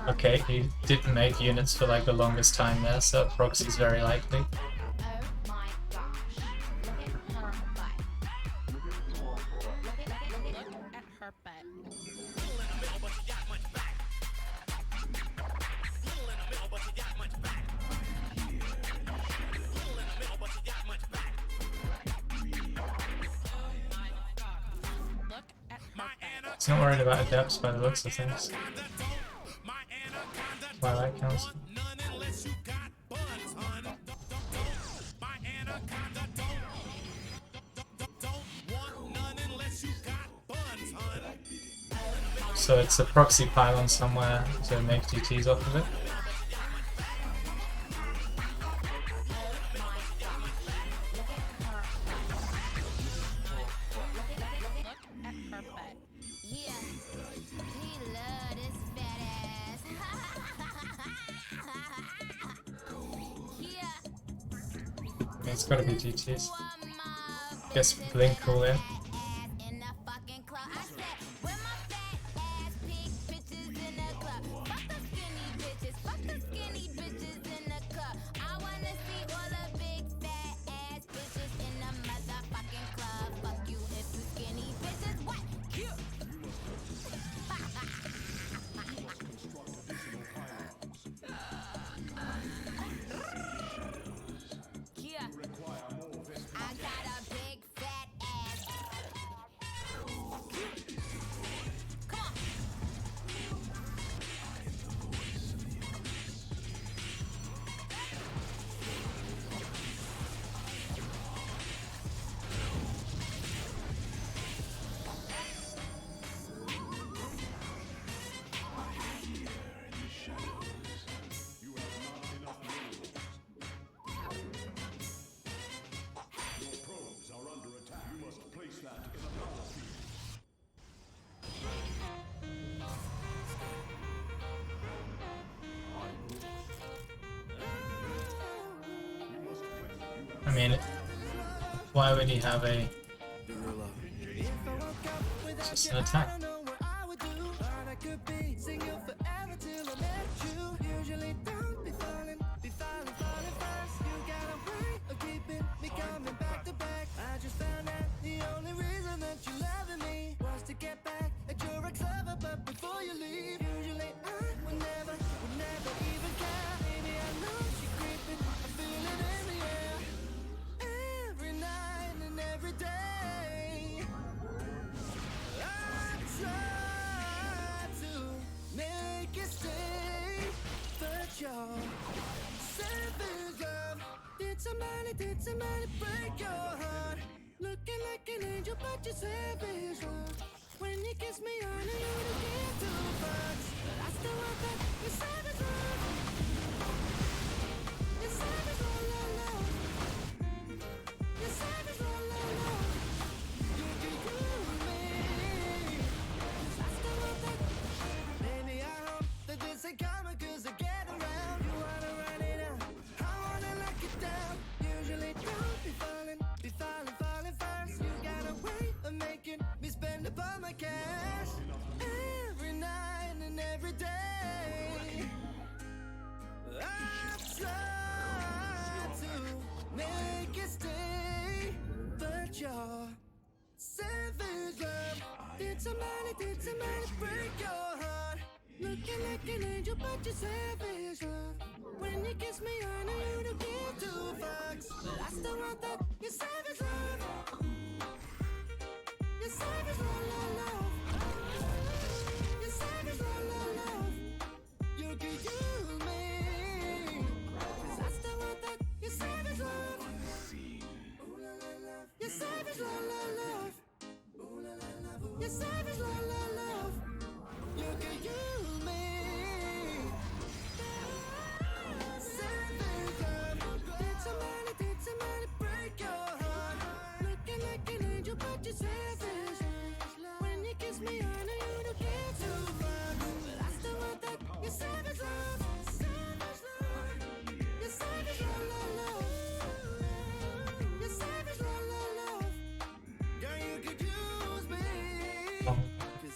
Okay, he didn't make units for like the longest time there, so Proxy's very likely. He's not worried about adepts by the looks of things. Twilight Council. So it's a proxy pylon somewhere to make GTs off of it. It's gotta be GTs. Guess Blink all in. I mean, why would he have a... It's just an attack. Did somebody break your heart? Looking like an angel, but you're savage, love. When you kiss me, I know you don't give two fucks, but I still want that. You're savage, love. You're savage, love, love, love. You're savage, love, love, love. You can use me, 'cause I still want that. Baby, I hope that this ain't karma, 'cause I get around. You wanna run it out, I wanna lock it down. Usually don't be falling first. You got a way of making me spend up all my cash every night and every day. I've tried to make it stay, but you're savage, love. Did somebody break your heart? Looking like an angel, but you're savage, love. When you kiss me, I know you don't give two fucks, but I still want that. You're savage, love. You're savage, love, love, love. You're savage, love, love, love. You can use me, 'cause I still want that. You're savage, love. Ooh, la, la, love. You're savage, love, love, love. Ooh, la, la, love. You're savage, love, love, love. You can use me. Savage love. Did somebody break your heart? Looking like an angel, but you're savage. When you kiss me, I know you don't give two fucks, but I still want that. You're savage love. Savage love. You're savage love, love, love. You're savage love, love, love. Girl, you could use me, 'cause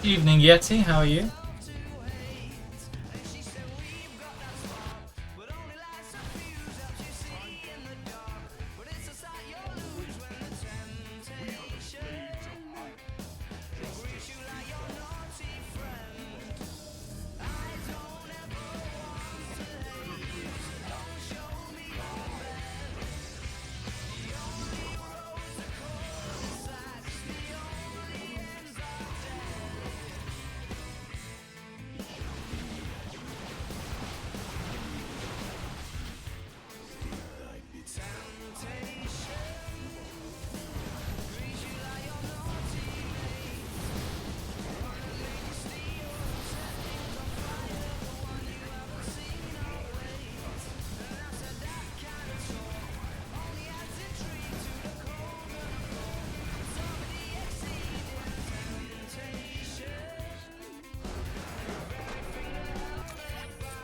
Evening Yeti, how are you?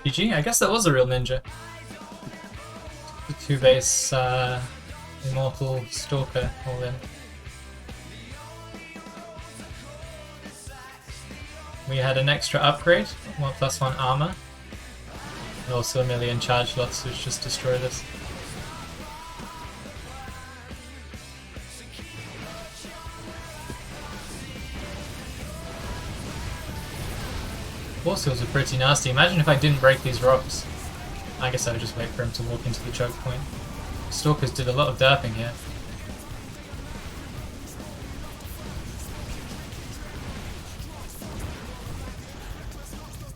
GG, I guess that was a real ninja. The 2-base Immortal Stalker all in. We had an extra upgrade, 1+1 armor, and also a million charge lots, which just destroy this. Fossils are pretty nasty. Imagine if I didn't break these rocks. I guess I would just wait for him to walk into the choke point. Stalkers did a lot of derping here.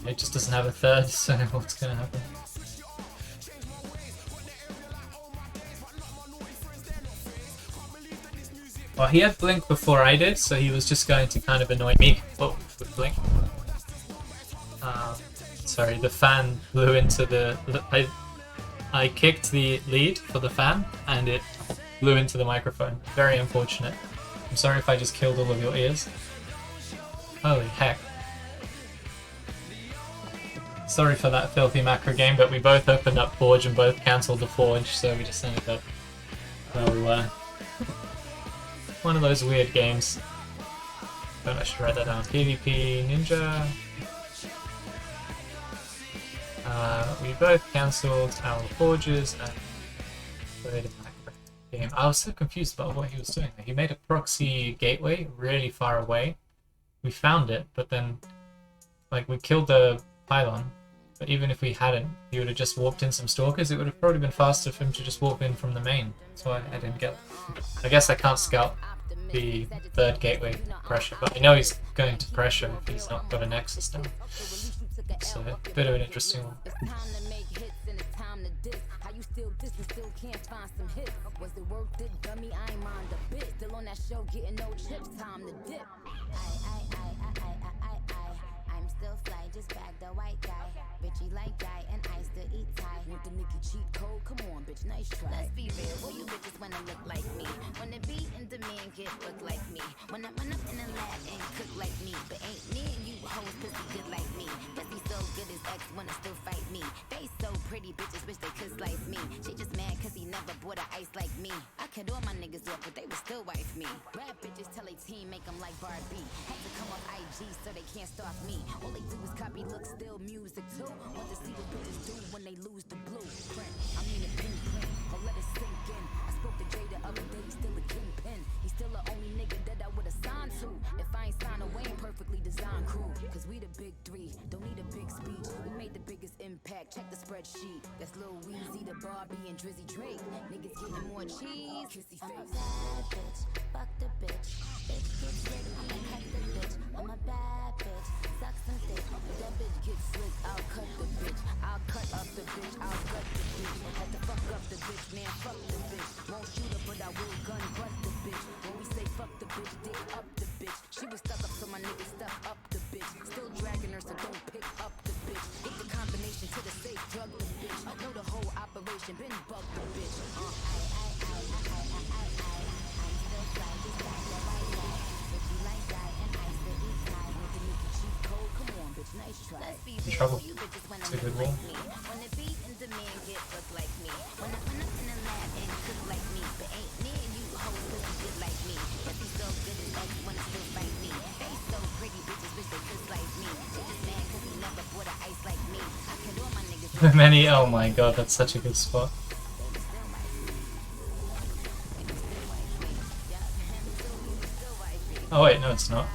It just doesn't have a third, so what's gonna happen? Well, he had Blink before I did, so he was just going to kind of annoy me with Blink. Sorry, the fan blew into the... I kicked the lead for the fan, and it blew into the microphone. Very unfortunate. I'm sorry if I just killed all of your ears. Holy heck. Sorry for that filthy macro game, but we both opened up Forge and both cancelled the Forge, so we just ended up... Well, one of those weird games. But I should write that down. PvP Ninja... we both cancelled our forges and played a macro game. I was so confused about what he was doing. He made a proxy gateway really far away. We found it, but then, like, we killed the pylon. But even if we hadn't, he would have just warped in some stalkers. It would have probably been faster for him to just warp in from the main. That's why I didn't get. I guess I can't scout the third gateway pressure, but I know he's going to pressure if he's not got a nexus down. So, a bit of an interesting one. I'm still fly, just bag the white guy. Bitchy like guy, and I still eat Thai. Want the nigga cheat code? Come on, bitch, nice try. Let's be real, well, you bitches wanna look like me. Wanna be in demand, get look like me. Wanna run up in the lab and cook like me. But ain't me and you hoes pussy good like me. Pussy so good his ex wanna still fight me. They so pretty, bitches wish they could slice me. She just mad cause he never bought a ice like me. I cut all my niggas off, but they would still wife me. Rap bitches tell a team, make them like Barbie. Had to come off IG so they can't stop me. All they do is copy, look, still music too. Want to see what bitches do when they lose the blueprint. I mean a pinprint, or let it sink in. I spoke to Jay the other day, he's still a kingpin. He's still the only nigga that I would've signed to. If I ain't signed away, I'm perfectly designed crew. Cause we the big three, don't need a big speech. We made the biggest impact, check the spreadsheet. That's Lil Weezy, the Barbie, and Drizzy Drake. Niggas getting more cheese, kissy face. I'm a bad bitch, fuck the bitch. Bitch gets slick, I'ma cut the bitch. I'm a bad bitch, suck some dick. If that bitch gets slick, I'll cut the bitch. I'll cut up the bitch, I'll gut the bitch. Had to fuck up the bitch, man, fuck the bitch. Won't shoot her, but I will gun butt the bitch. When we say fuck the bitch, dick up the bitch. She was stuck up, so my nigga stuck up the bitch. Still dragging her, so don't pick up the bitch. Get the combination to the safe, drug the bitch. I know the whole operation, been bug the bitch. I'm still fly, just back the white guy. Bitchy like guy, and I still eat Thai. Want the nigga cheat code? Come on, bitch, nice try. Let's be real, Trouble. you bitches wanna It's a good look wall. like me. Wanna be in demand, get look like me. Wanna run up in the lab and cook like me. But ain't me and you hoes pussy good like me. Pussy so good as ex wanna still fight me. They so pretty, bitches wish they Many. Oh my god, that's such a good spot. Oh wait, no, it's not.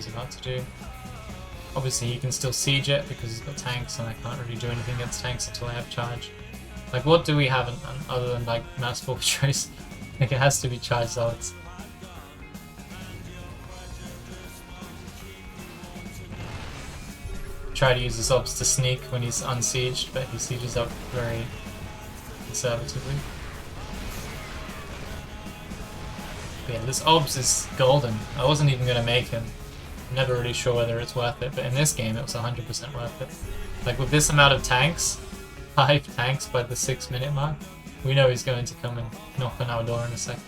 he's about to do. Obviously he can still siege it because he's got tanks, and I can't really do anything against tanks until I have charge. Like, what do we have other than like mass forward trace? Like, it has to be charge zealots. Try to use his obs to sneak when he's unsieged, but he sieges up very conservatively. But yeah, this obs is golden. I wasn't even gonna make him. I'm never really sure whether it's worth it, but in this game it was 100% worth it. Like, with this amount of tanks, 5 tanks by the 6-minute mark, we know he's going to come and knock on our door in a second.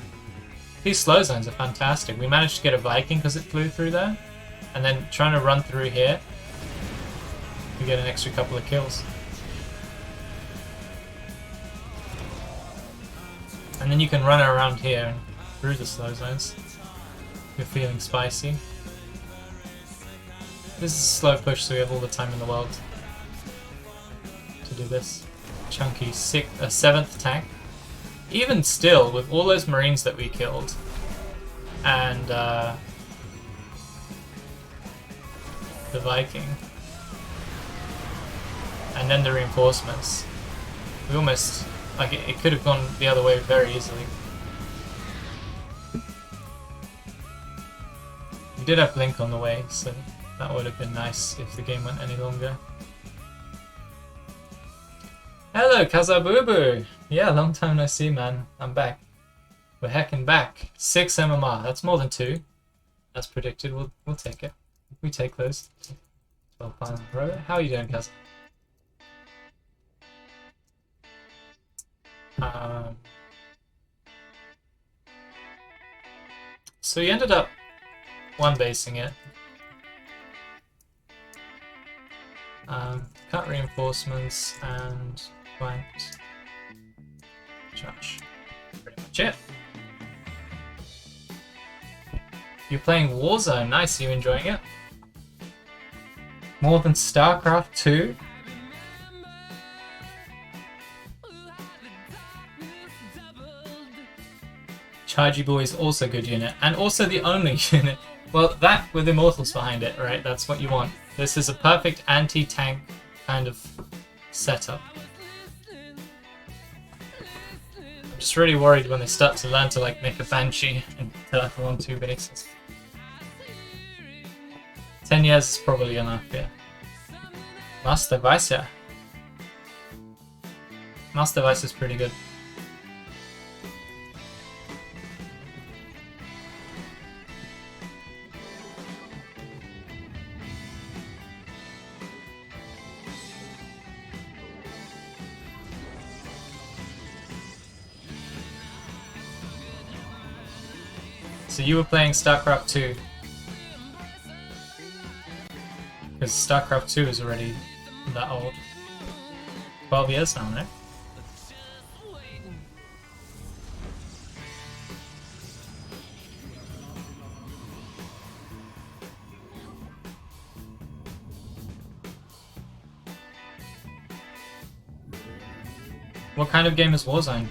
These slow zones are fantastic. We managed to get a Viking because it flew through there, and then trying to run through here, we get an extra couple of kills. And then you can run around here and through the slow zones if you're feeling spicy. This is a slow push, so we have all the time in the world to do this. Chunky 7th tank. Even still, with all those marines that we killed, and the Viking, and then the reinforcements, we almost, like, it could have gone the other way very easily. We did have Blink on the way, so that would have been nice if the game went any longer. Hello, Kazabubu! Yeah, long time no see, man. I'm back. We're heckin' back. 6 MMR. That's more than 2. As predicted. We'll take it. We take those. 12 pounds in a row. How are you doing, Kaz? So you ended up one-basing it. Cut reinforcements and flanked. Charge. Pretty much it. You're playing Warzone. Nice. Are you enjoying it? More than StarCraft 2? Chargy Boy is also a good unit, and also the only unit. Well, that with Immortals behind it, right? That's what you want. This is a perfect anti-tank kind of setup. I'm just really worried when they start to learn to like make a Banshee and turtle on 2 bases. 10 years is probably enough, yeah. Master Vice, yeah. Master Vice is pretty good. So you were playing StarCraft 2. Because StarCraft 2 is already that old. 12 years now, right? What kind of game is Warzone?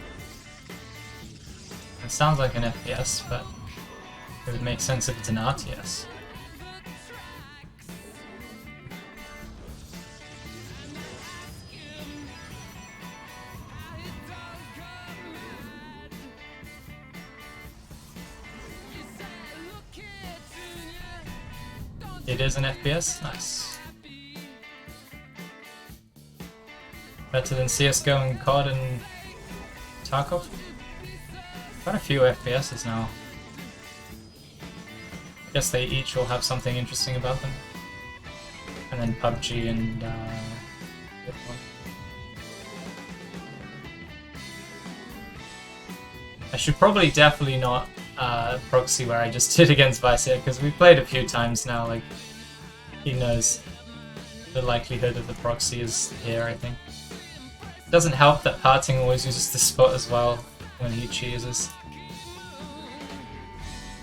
It sounds like an FPS, but it would make sense if it's an RTS. It is an FPS? Nice. Better than CSGO and COD and Tarkov? Quite a few FPSs now. Guess they each will have something interesting about them. And then PUBG and I should probably definitely not Proxy where I just did against Vice here, because we played a few times now, like, he knows the likelihood of the Proxy is here, I think. It doesn't help that Parting always uses this spot as well when he cheeses.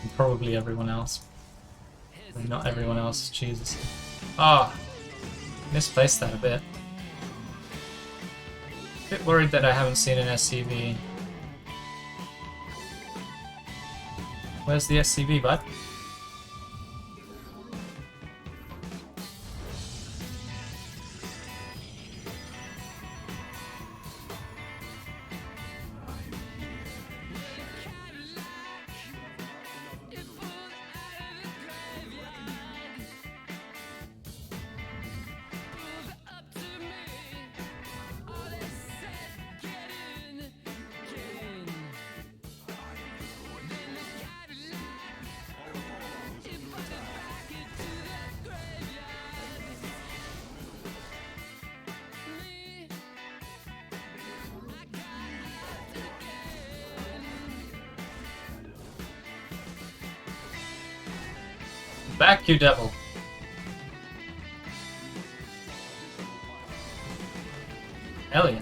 And probably everyone else. And not everyone else cheeses. Ah! Misplaced that a bit. A bit worried that I haven't seen an SCV. Where's the SCV, bud? Back, you devil. Hell yeah.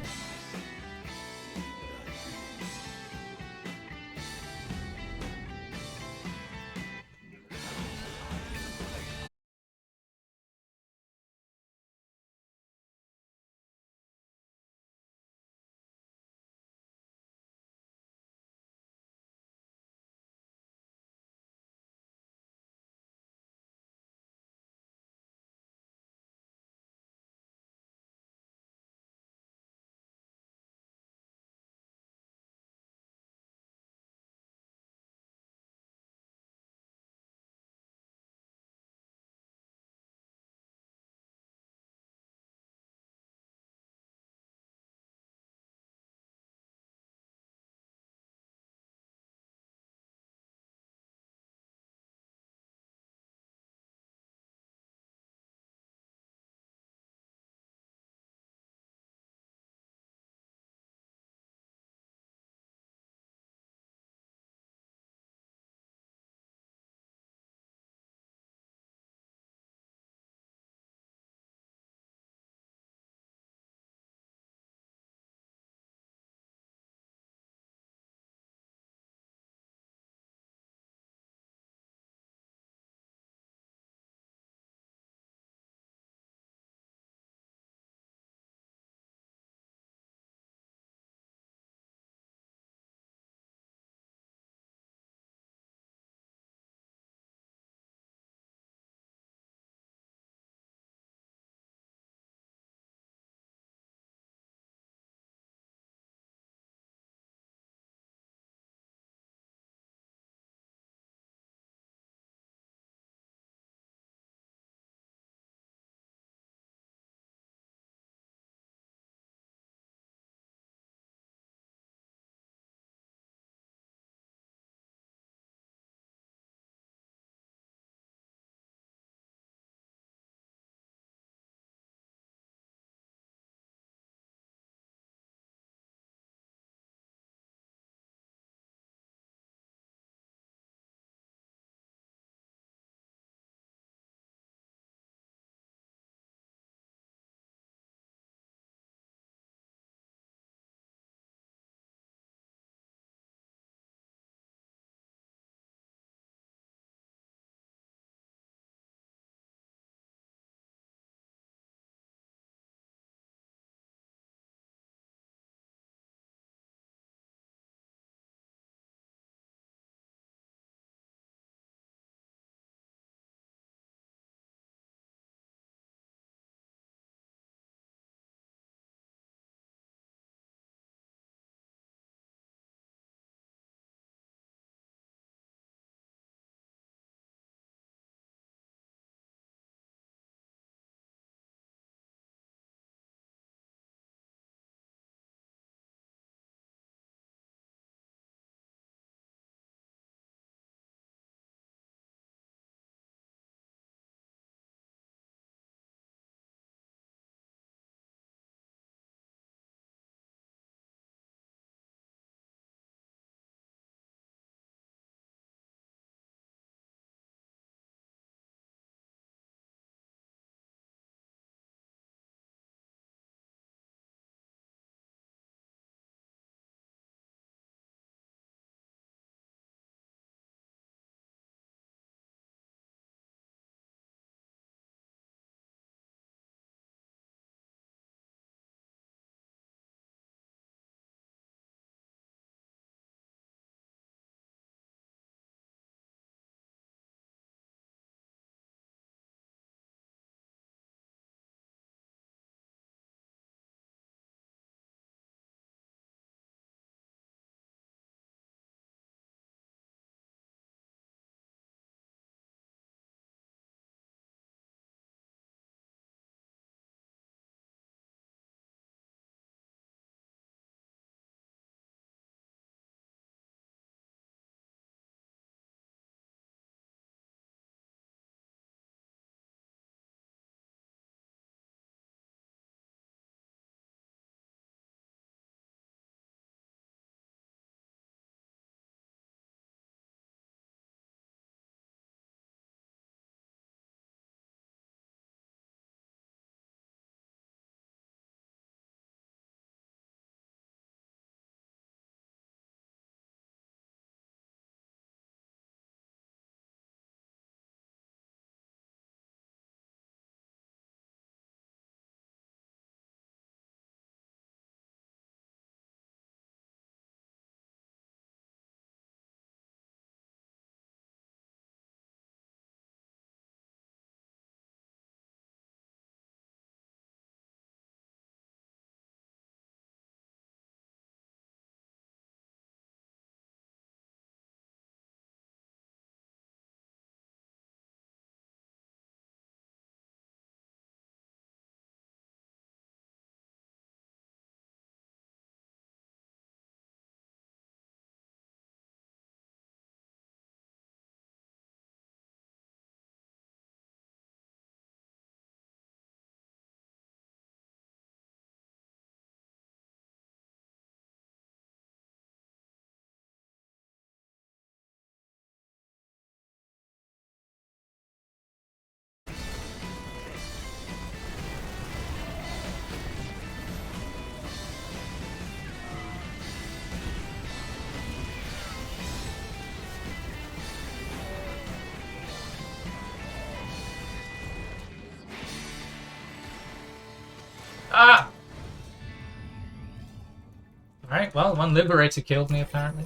Alright, well, one Liberator killed me apparently.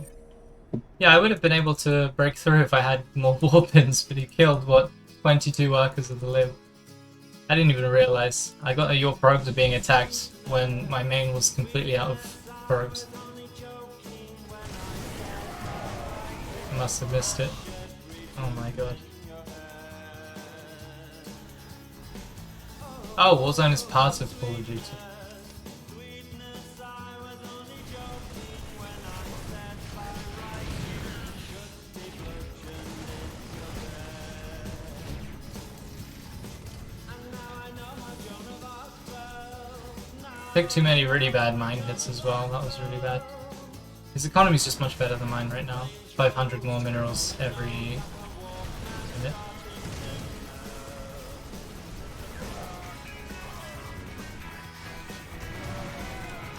Yeah, I would have been able to break through if I had more warpins, but he killed, what, 22 workers of the Lib. I didn't even realize. I got your probes are being attacked when my main was completely out of probes. I must have missed it. Oh my god. Oh, Warzone is part of Call of Duty. Took too many really bad mine hits as well, that was really bad. His economy's just much better than mine right now. 500 more minerals every minute.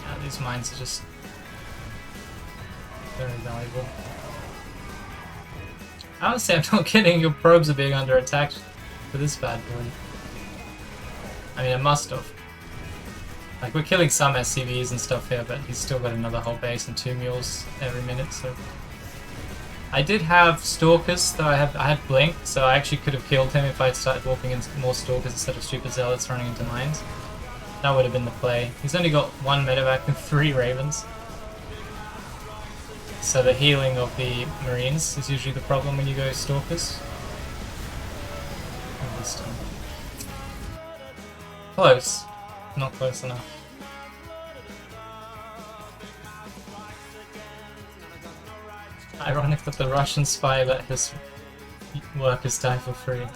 Yeah, these mines are just very valuable. Honestly, I'm not kidding, your probes are being under attack for this bad boy. I mean, I must have. Like, we're killing some SCVs and stuff here, but he's still got another whole base and 2 mules every minute, so... I did have Stalkers, though I had Blink, so I actually could have killed him if I had started walking into more Stalkers instead of Super Zealots running into mines. That would have been the play. He's only got 1 medevac and 3 Ravens. So the healing of the Marines is usually the problem when you go Stalkers. Not this time. Close. Not close enough. Ironic that the Russian spy let his workers die for free.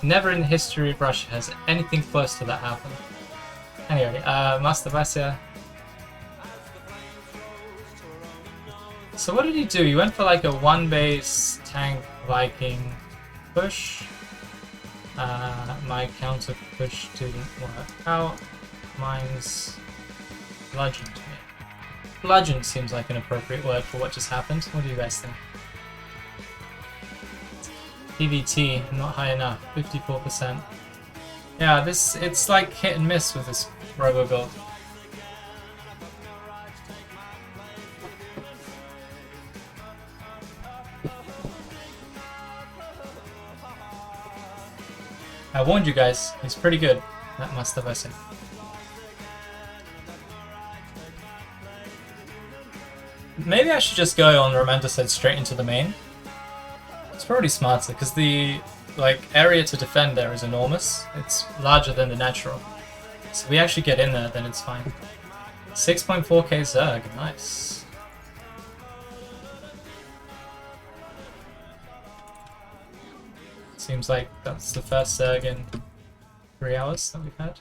Never in the history of Russia has anything close to that happened. Anyway, Master Vasya. So what did he do? He went for like a 1-base tank Viking push. My counter push didn't work out. Mine's bludgeoned me. Bludgeon seems like an appropriate word for what just happened. What do you guys think? PvT, not high enough. 54%. Yeah, it's like hit and miss with this Robo build. I warned you guys, he's pretty good. That must have I said. Maybe I should just go on Romanticide straight into the main. It's probably smarter, because the area to defend there is enormous. It's larger than the natural. So if we actually get in there, then it's fine. 6.4k Zerg, nice. Seems like that's the first Zerg in 3 hours that we've had.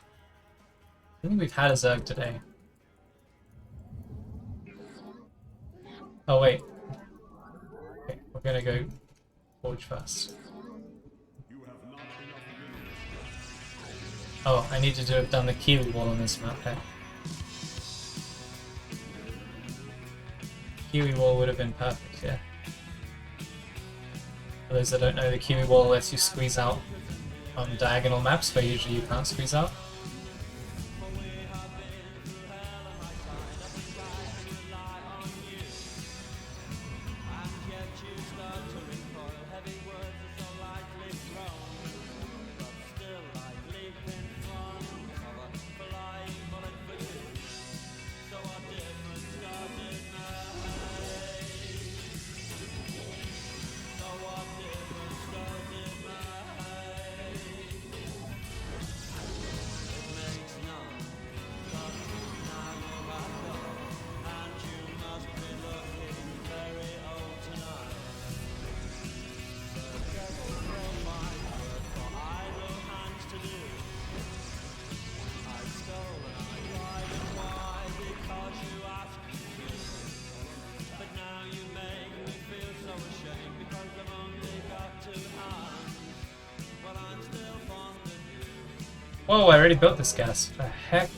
I think we've had a Zerg today. Oh wait. Okay, we're gonna go Forge first. Oh, I needed to have done the Kiwi wall on this map, hey? Kiwi wall would have been perfect, yeah. For those that don't know, the Kiwi wall lets you squeeze out on diagonal maps where usually you can't squeeze out. Whoa, I already built this gas. The heck?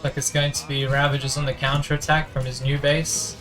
Like it's going to be Ravages on the counter attack from his new base.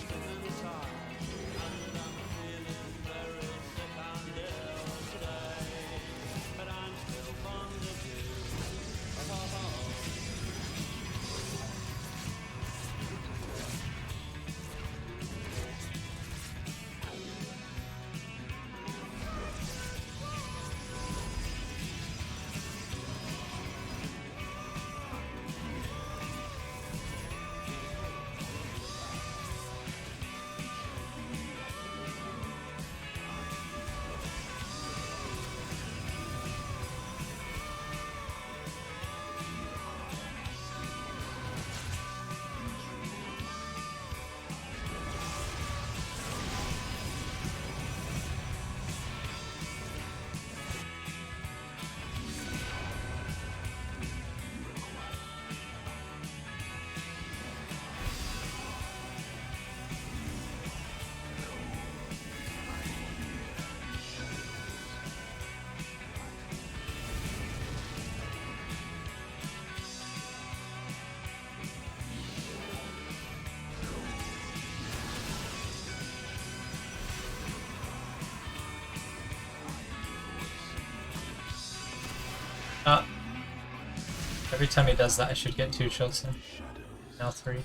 Every time he does that, I should get 2 shots in. Now 3.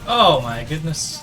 Oh my goodness.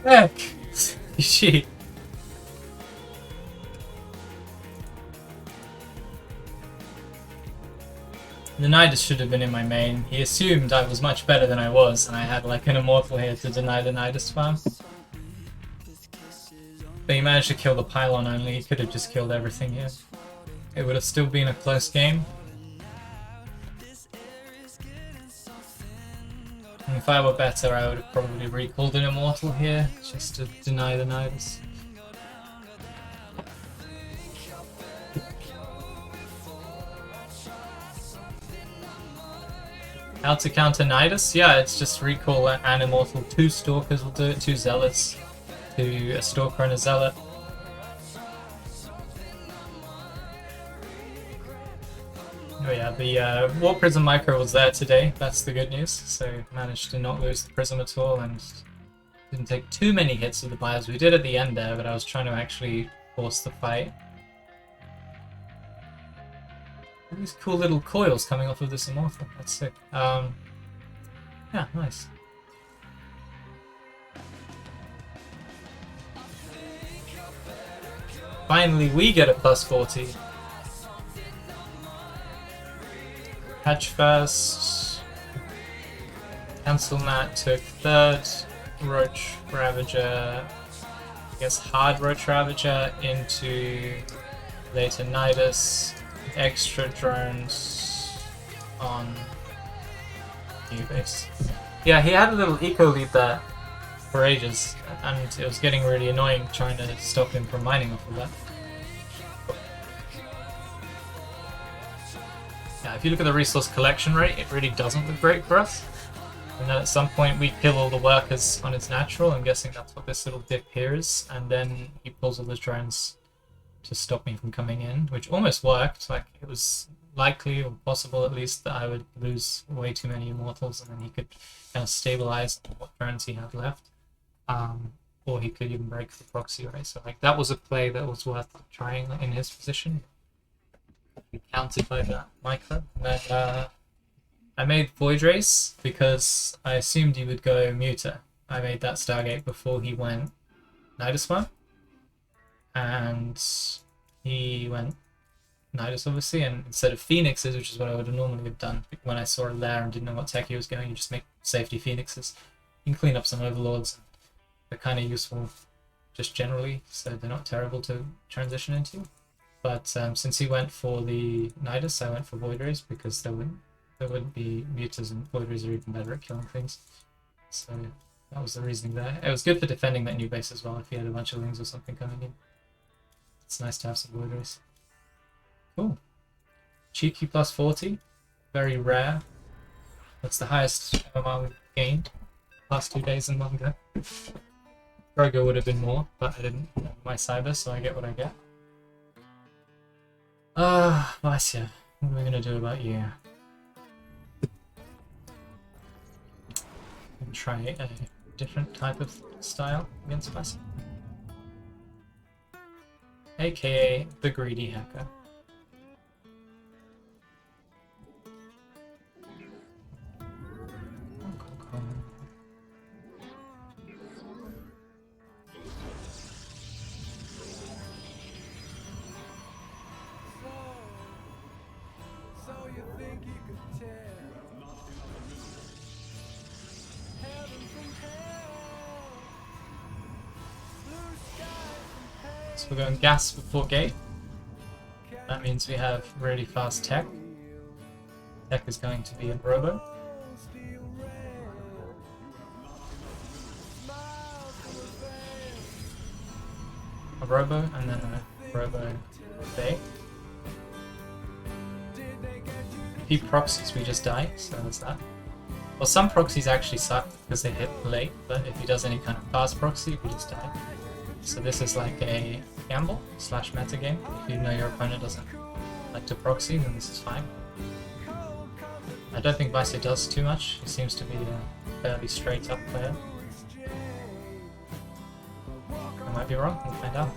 heck? She. The Nidus should have been in my main. He assumed I was much better than I was, and I had like an immortal here to deny the Nidus farm. But he managed to kill the pylon only. He could have just killed everything here. It would have still been a close game. And if I were better, I would have probably recalled an immortal here, just to deny the Nidus. How to counter Nidus? Yeah, it's just recall an immortal. 2 stalkers will do it, 2 zealots, to a stalker and a zealot. Oh yeah, the War Prism micro was there today, that's the good news. So managed to not lose the Prism at all and didn't take too many hits with the bios. We did at the end there, but I was trying to actually force the fight. All these cool little coils coming off of this immortal, that's sick. Yeah, nice. Finally, we get a plus 40. Patch first. Cancel Nat took 3rd. Roach Ravager. I guess hard Roach Ravager into later Nidus. Extra drones on new base. Yeah, he had a little eco lead there for ages, and it was getting really annoying trying to stop him from mining off of that. Yeah, if you look at the resource collection rate, it really doesn't look great for us. And then at some point we kill all the workers on his natural. I'm guessing that's what this little dip here is, and then he pulls all the drones to stop me from coming in, which almost worked. Like, it was likely, or possible at least, that I would lose way too many immortals and then he could kind of stabilize what drones he had left. Or he could even break the proxy, right? So like that was a play that was worth trying in his position. He countered by that micro. And then I made Void Race because I assumed he would go Muta. I made that Stargate before he went Nidus one. And he went Nidus obviously, and instead of Phoenixes, which is what I would have normally have done when I saw a lair and didn't know what tech he was going, you just make safety Phoenixes. You can clean up some Overlords. They're kind of useful just generally, so they're not terrible to transition into. But since he went for the Nidus, I went for Void Rays because there wouldn't be Mutas, and Void Rays are even better at killing things. So that was the reasoning there. It was good for defending that new base as well if he had a bunch of Lings or something coming in. It's nice to have some Void Rays. Cool. Cheeky plus 40. Very rare. That's the highest MMR we've gained last 2 days in one go. Rogo would have been more, but I didn't have my cyber, so I get what I get. Vasya, what are we gonna do about you? I'm try a different type of style against Vasya. AKA the greedy hacker. So we're going gas before gate. That means we have really fast tech. Tech is going to be a Robo. A Robo and then a Robo Bay. If he proxies, we just die, so that's that. Well, some proxies actually suck because they hit late, but if he does any kind of fast proxy, we just die. So this is like a gamble / meta game. If you know your opponent doesn't like to proxy, then this is fine. I don't think Vasya does too much. He seems to be a fairly straight up player. I might be wrong, we'll find out.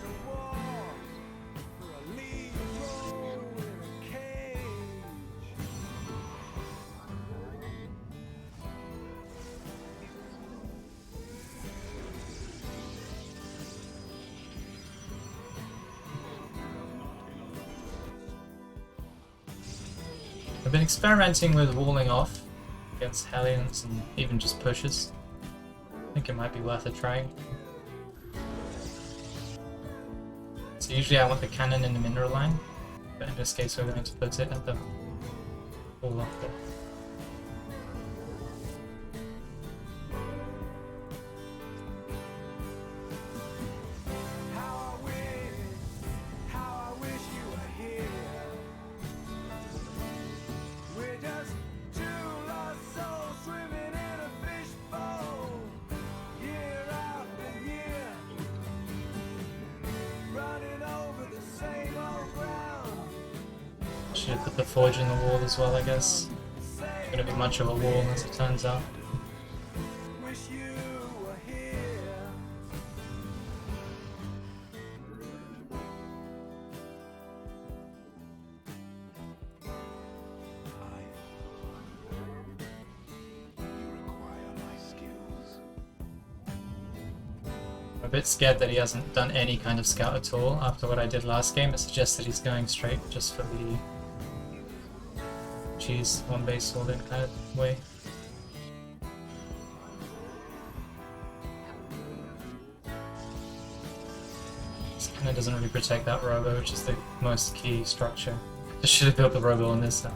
I've been experimenting with walling off against Hellions and even just pushes. I think it might be worth a try. So usually I want the cannon in the mineral line, but in this case we're going to put it at the wall off there. How I wish you were here. We're just two lost souls swimming in a fishbowl, year after year, running over the same old ground. Should have put the forge in the wall as well, I guess. It's gonna be much of a wall as it turns out. Wish you were here. I'm a bit scared that he hasn't done any kind of scout at all after what I did last game. It suggests that he's going straight just for the cheese one base all in kind of way. This kind of doesn't really protect that Robo, which is the most key structure. Just should have built the Robo on this side.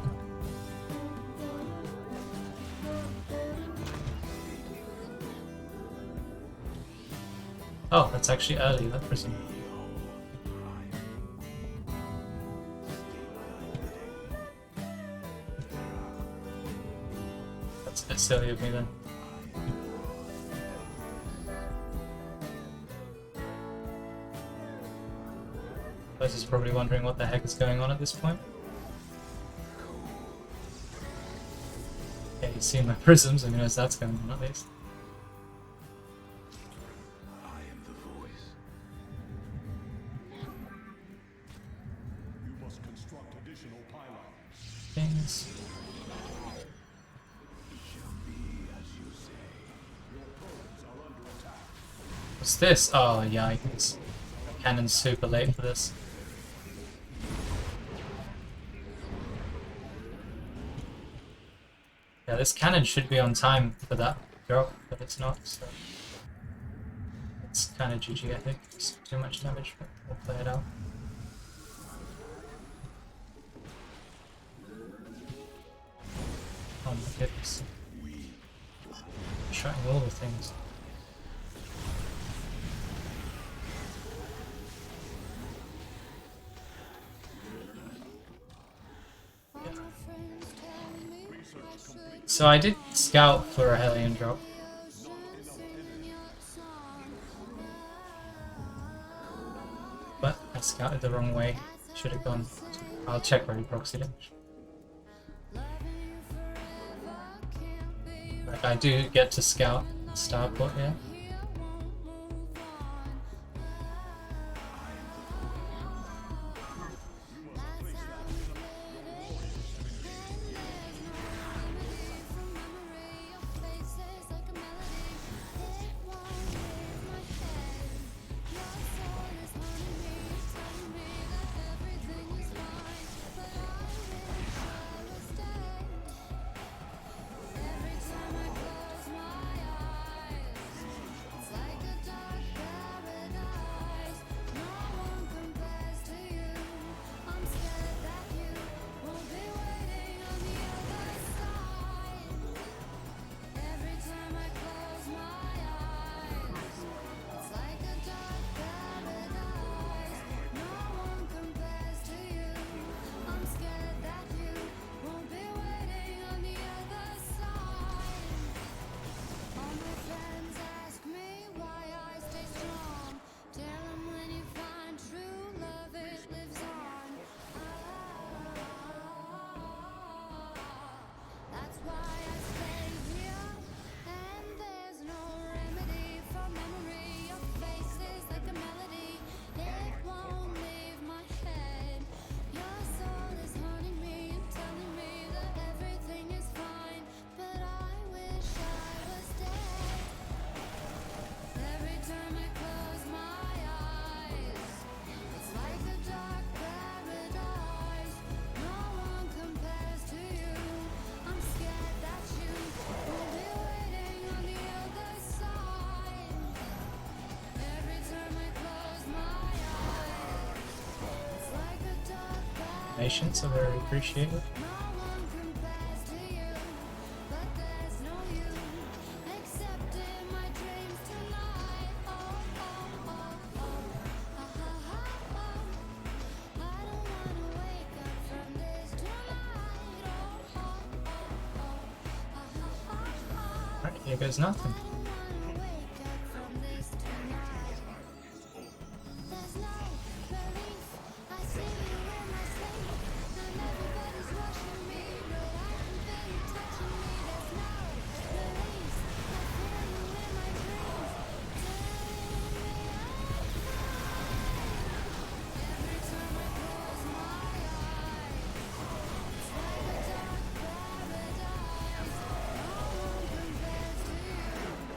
Oh, that's actually early, that prism. That's a bit silly of me then. Buzz is probably wondering what the heck is going on at this point. Yeah, you've seen my prisms, I mean, as that's going on at least. Things. What's this? Oh, yikes. Cannon's super late for this. Yeah, this cannon should be on time for that drop, but it's not, so... It's kind of GG, I think. It's too much damage, but we'll play it out. Oh my goodness. Trying all the things. Yeah. So I did scout for a Hellion drop. But I scouted the wrong way. Should have gone. I'll check where he proxied it. Like I do get to scout Starport here. patience are very appreciated. Alright, here goes nothing.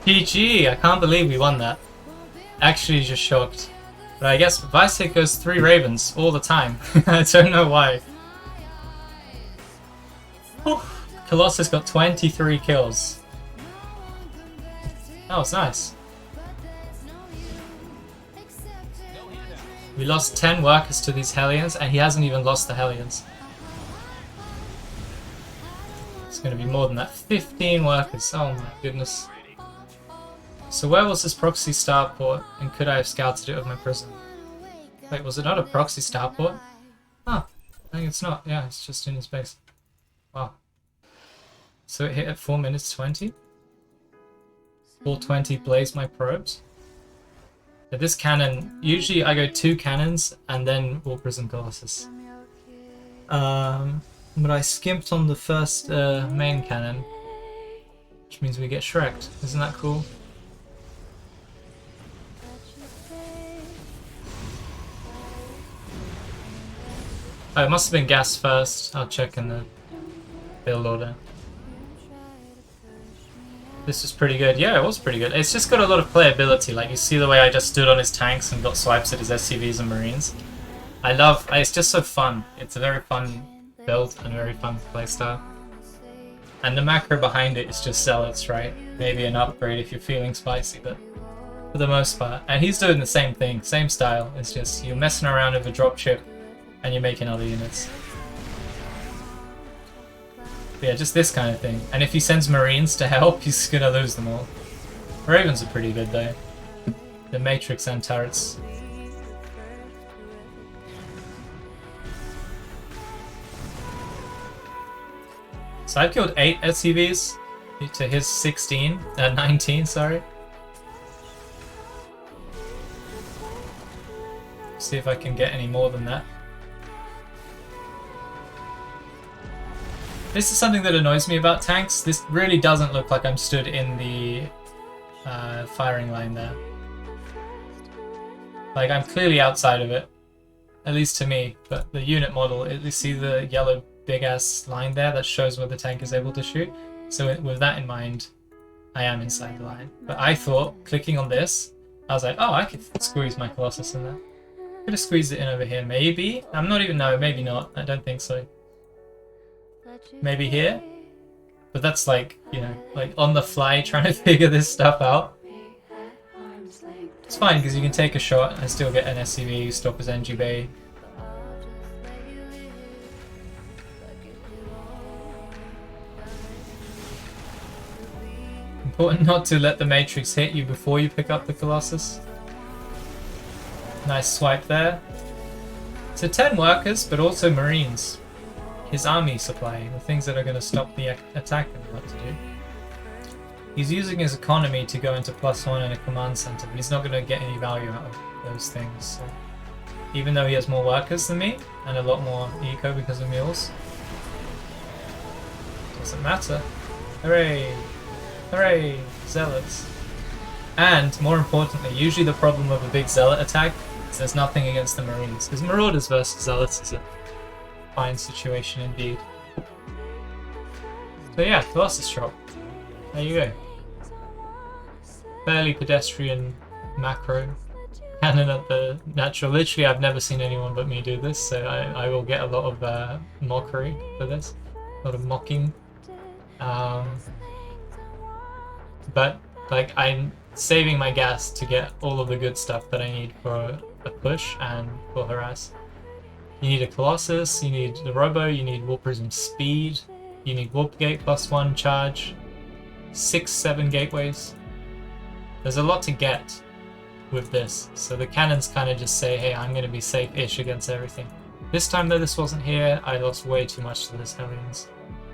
PG! I can't believe we won that. Actually just shocked. But I guess Vice Hit goes 3 Ravens all the time. I don't know why. Whew. Colossus got 23 kills. That was nice. We lost 10 workers to these Hellions, and he hasn't even lost the Hellions. It's going to be more than that. 15 workers. Oh my goodness. So where was this proxy starport, and could I have scouted it with my prism? Wait, was it not a proxy starport? Huh, I think it's not. Yeah, it's just in his base. Wow. So it hit at 4 minutes 20? 4:20 blaze my probes. But this cannon, usually I go 2 cannons and then we'll prism Colossus. But I skimped on the first main cannon, which means we get Shrek'd. Isn't that cool? Oh, it must have been gas first. I'll check in the build order. This was pretty good. Yeah, it was pretty good. It's just got a lot of playability. Like, you see the way I just stood on his tanks and got swipes at his SCVs and Marines. It's just so fun. It's a very fun build and very fun playstyle. And the macro behind it is just zealots, right? Maybe an upgrade if you're feeling spicy, but for the most part. And he's doing the same thing, same style. It's just you're messing around with a dropship and you're making other units. But yeah, just this kind of thing. And if he sends Marines to help, he's gonna lose them all. Ravens are pretty good though. The Matrix and turrets. So I killed 8 SCVs to his 19, sorry. See if I can get any more than that. This is something that annoys me about tanks. This really doesn't look like I'm stood in the firing line there. Like, I'm clearly outside of it, at least to me. But the unit model, you see the yellow big ass line there that shows where the tank is able to shoot. So with that in mind, I am inside the line. But I thought, clicking on this, I was like, oh, I could squeeze my Colossus in there. Could have squeezed it in over here, maybe? I'm not even, no, maybe not. I don't think so. Maybe here? But that's like, you know, like on the fly trying to figure this stuff out. It's fine because you can take a shot and still get an SCV, stop his NG bay. Important not to let the Matrix hit you before you pick up the Colossus. Nice swipe there. So 10 workers, but also Marines. His army supply, the things that are going to stop the attack and what to do. He's using his economy to go into +1 in a command center, but he's not going to get any value out of those things. So, even though he has more workers than me, and a lot more eco because of mules, doesn't matter. Hooray! Hooray! Zealots. And, more importantly, usually the problem of a big zealot attack is there's nothing against the Marines, because Marauders versus Zealots is a fine situation indeed. So yeah, Colossus shop. There you go. Fairly pedestrian macro. Cannon at the natural. Literally, I've never seen anyone but me do this, so I will get a lot of mockery for this. A lot of mocking. But, like, I'm saving my gas to get all of the good stuff that I need for a push and for harass. You need a Colossus, you need the Robo, you need Warp Prism Speed, you need Warp Gate +1 charge, 6-7 gateways. There's a lot to get with this, so the cannons kind of just say, hey, I'm going to be safe-ish against everything. This time though this wasn't here, I lost way too much to this Hellions.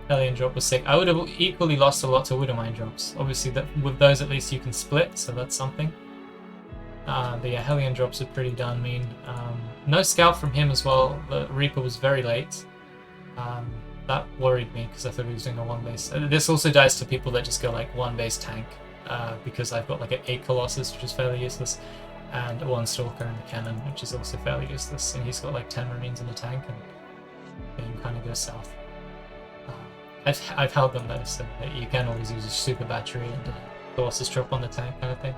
Hellion drop was sick. I would have equally lost a lot to Widowmine drops. Obviously with those at least you can split, so that's something. But yeah, Hellion drops are pretty darn mean. No scout from him as well. The Reaper was very late. That worried me because I thought he was doing a 1-base. This also dies to people that just go like 1-base tank. Because I've got like an 8 Colossus, which is fairly useless, and a 1 Stalker and a Cannon, which is also fairly useless, and he's got like 10 Marines in the tank, and the game kind of goes south. I've held them though, so that you can always use a super battery and a Colossus drop on the tank kind of thing.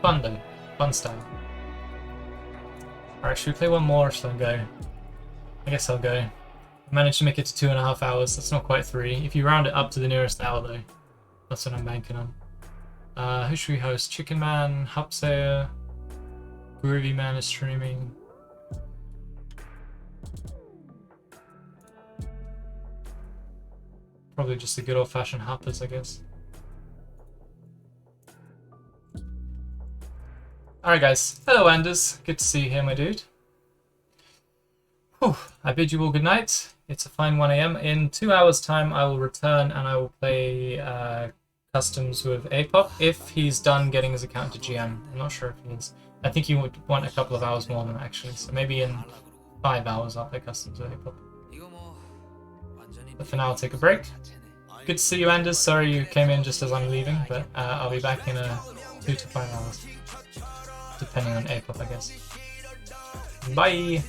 Fun though, fun style. Alright, should we play one more or should I go? I guess I'll go. I managed to make it to 2.5 hours, that's not quite 3. If you round it up to the nearest hour though, that's what I'm banking on. Who should we host? Chicken Man, Hupsayer, Groovy Man is streaming. Probably just the good old-fashioned Hoppers, I guess. Alright guys, hello Anders, good to see you here my dude. Whew. I bid you all good night. It's a fine 1 AM. In 2 hours time I will return and I will play customs with Apop if he's done getting his account to GM. I'm not sure if he is. I think you would want a couple of hours more than that actually, so maybe in 5 hours I'll play customs with Apop. But for now I'll take a break. Good to see you Anders, sorry you came in just as I'm leaving, but I'll be back in 2 to 5 hours. Depending on Apop I guess. Bye!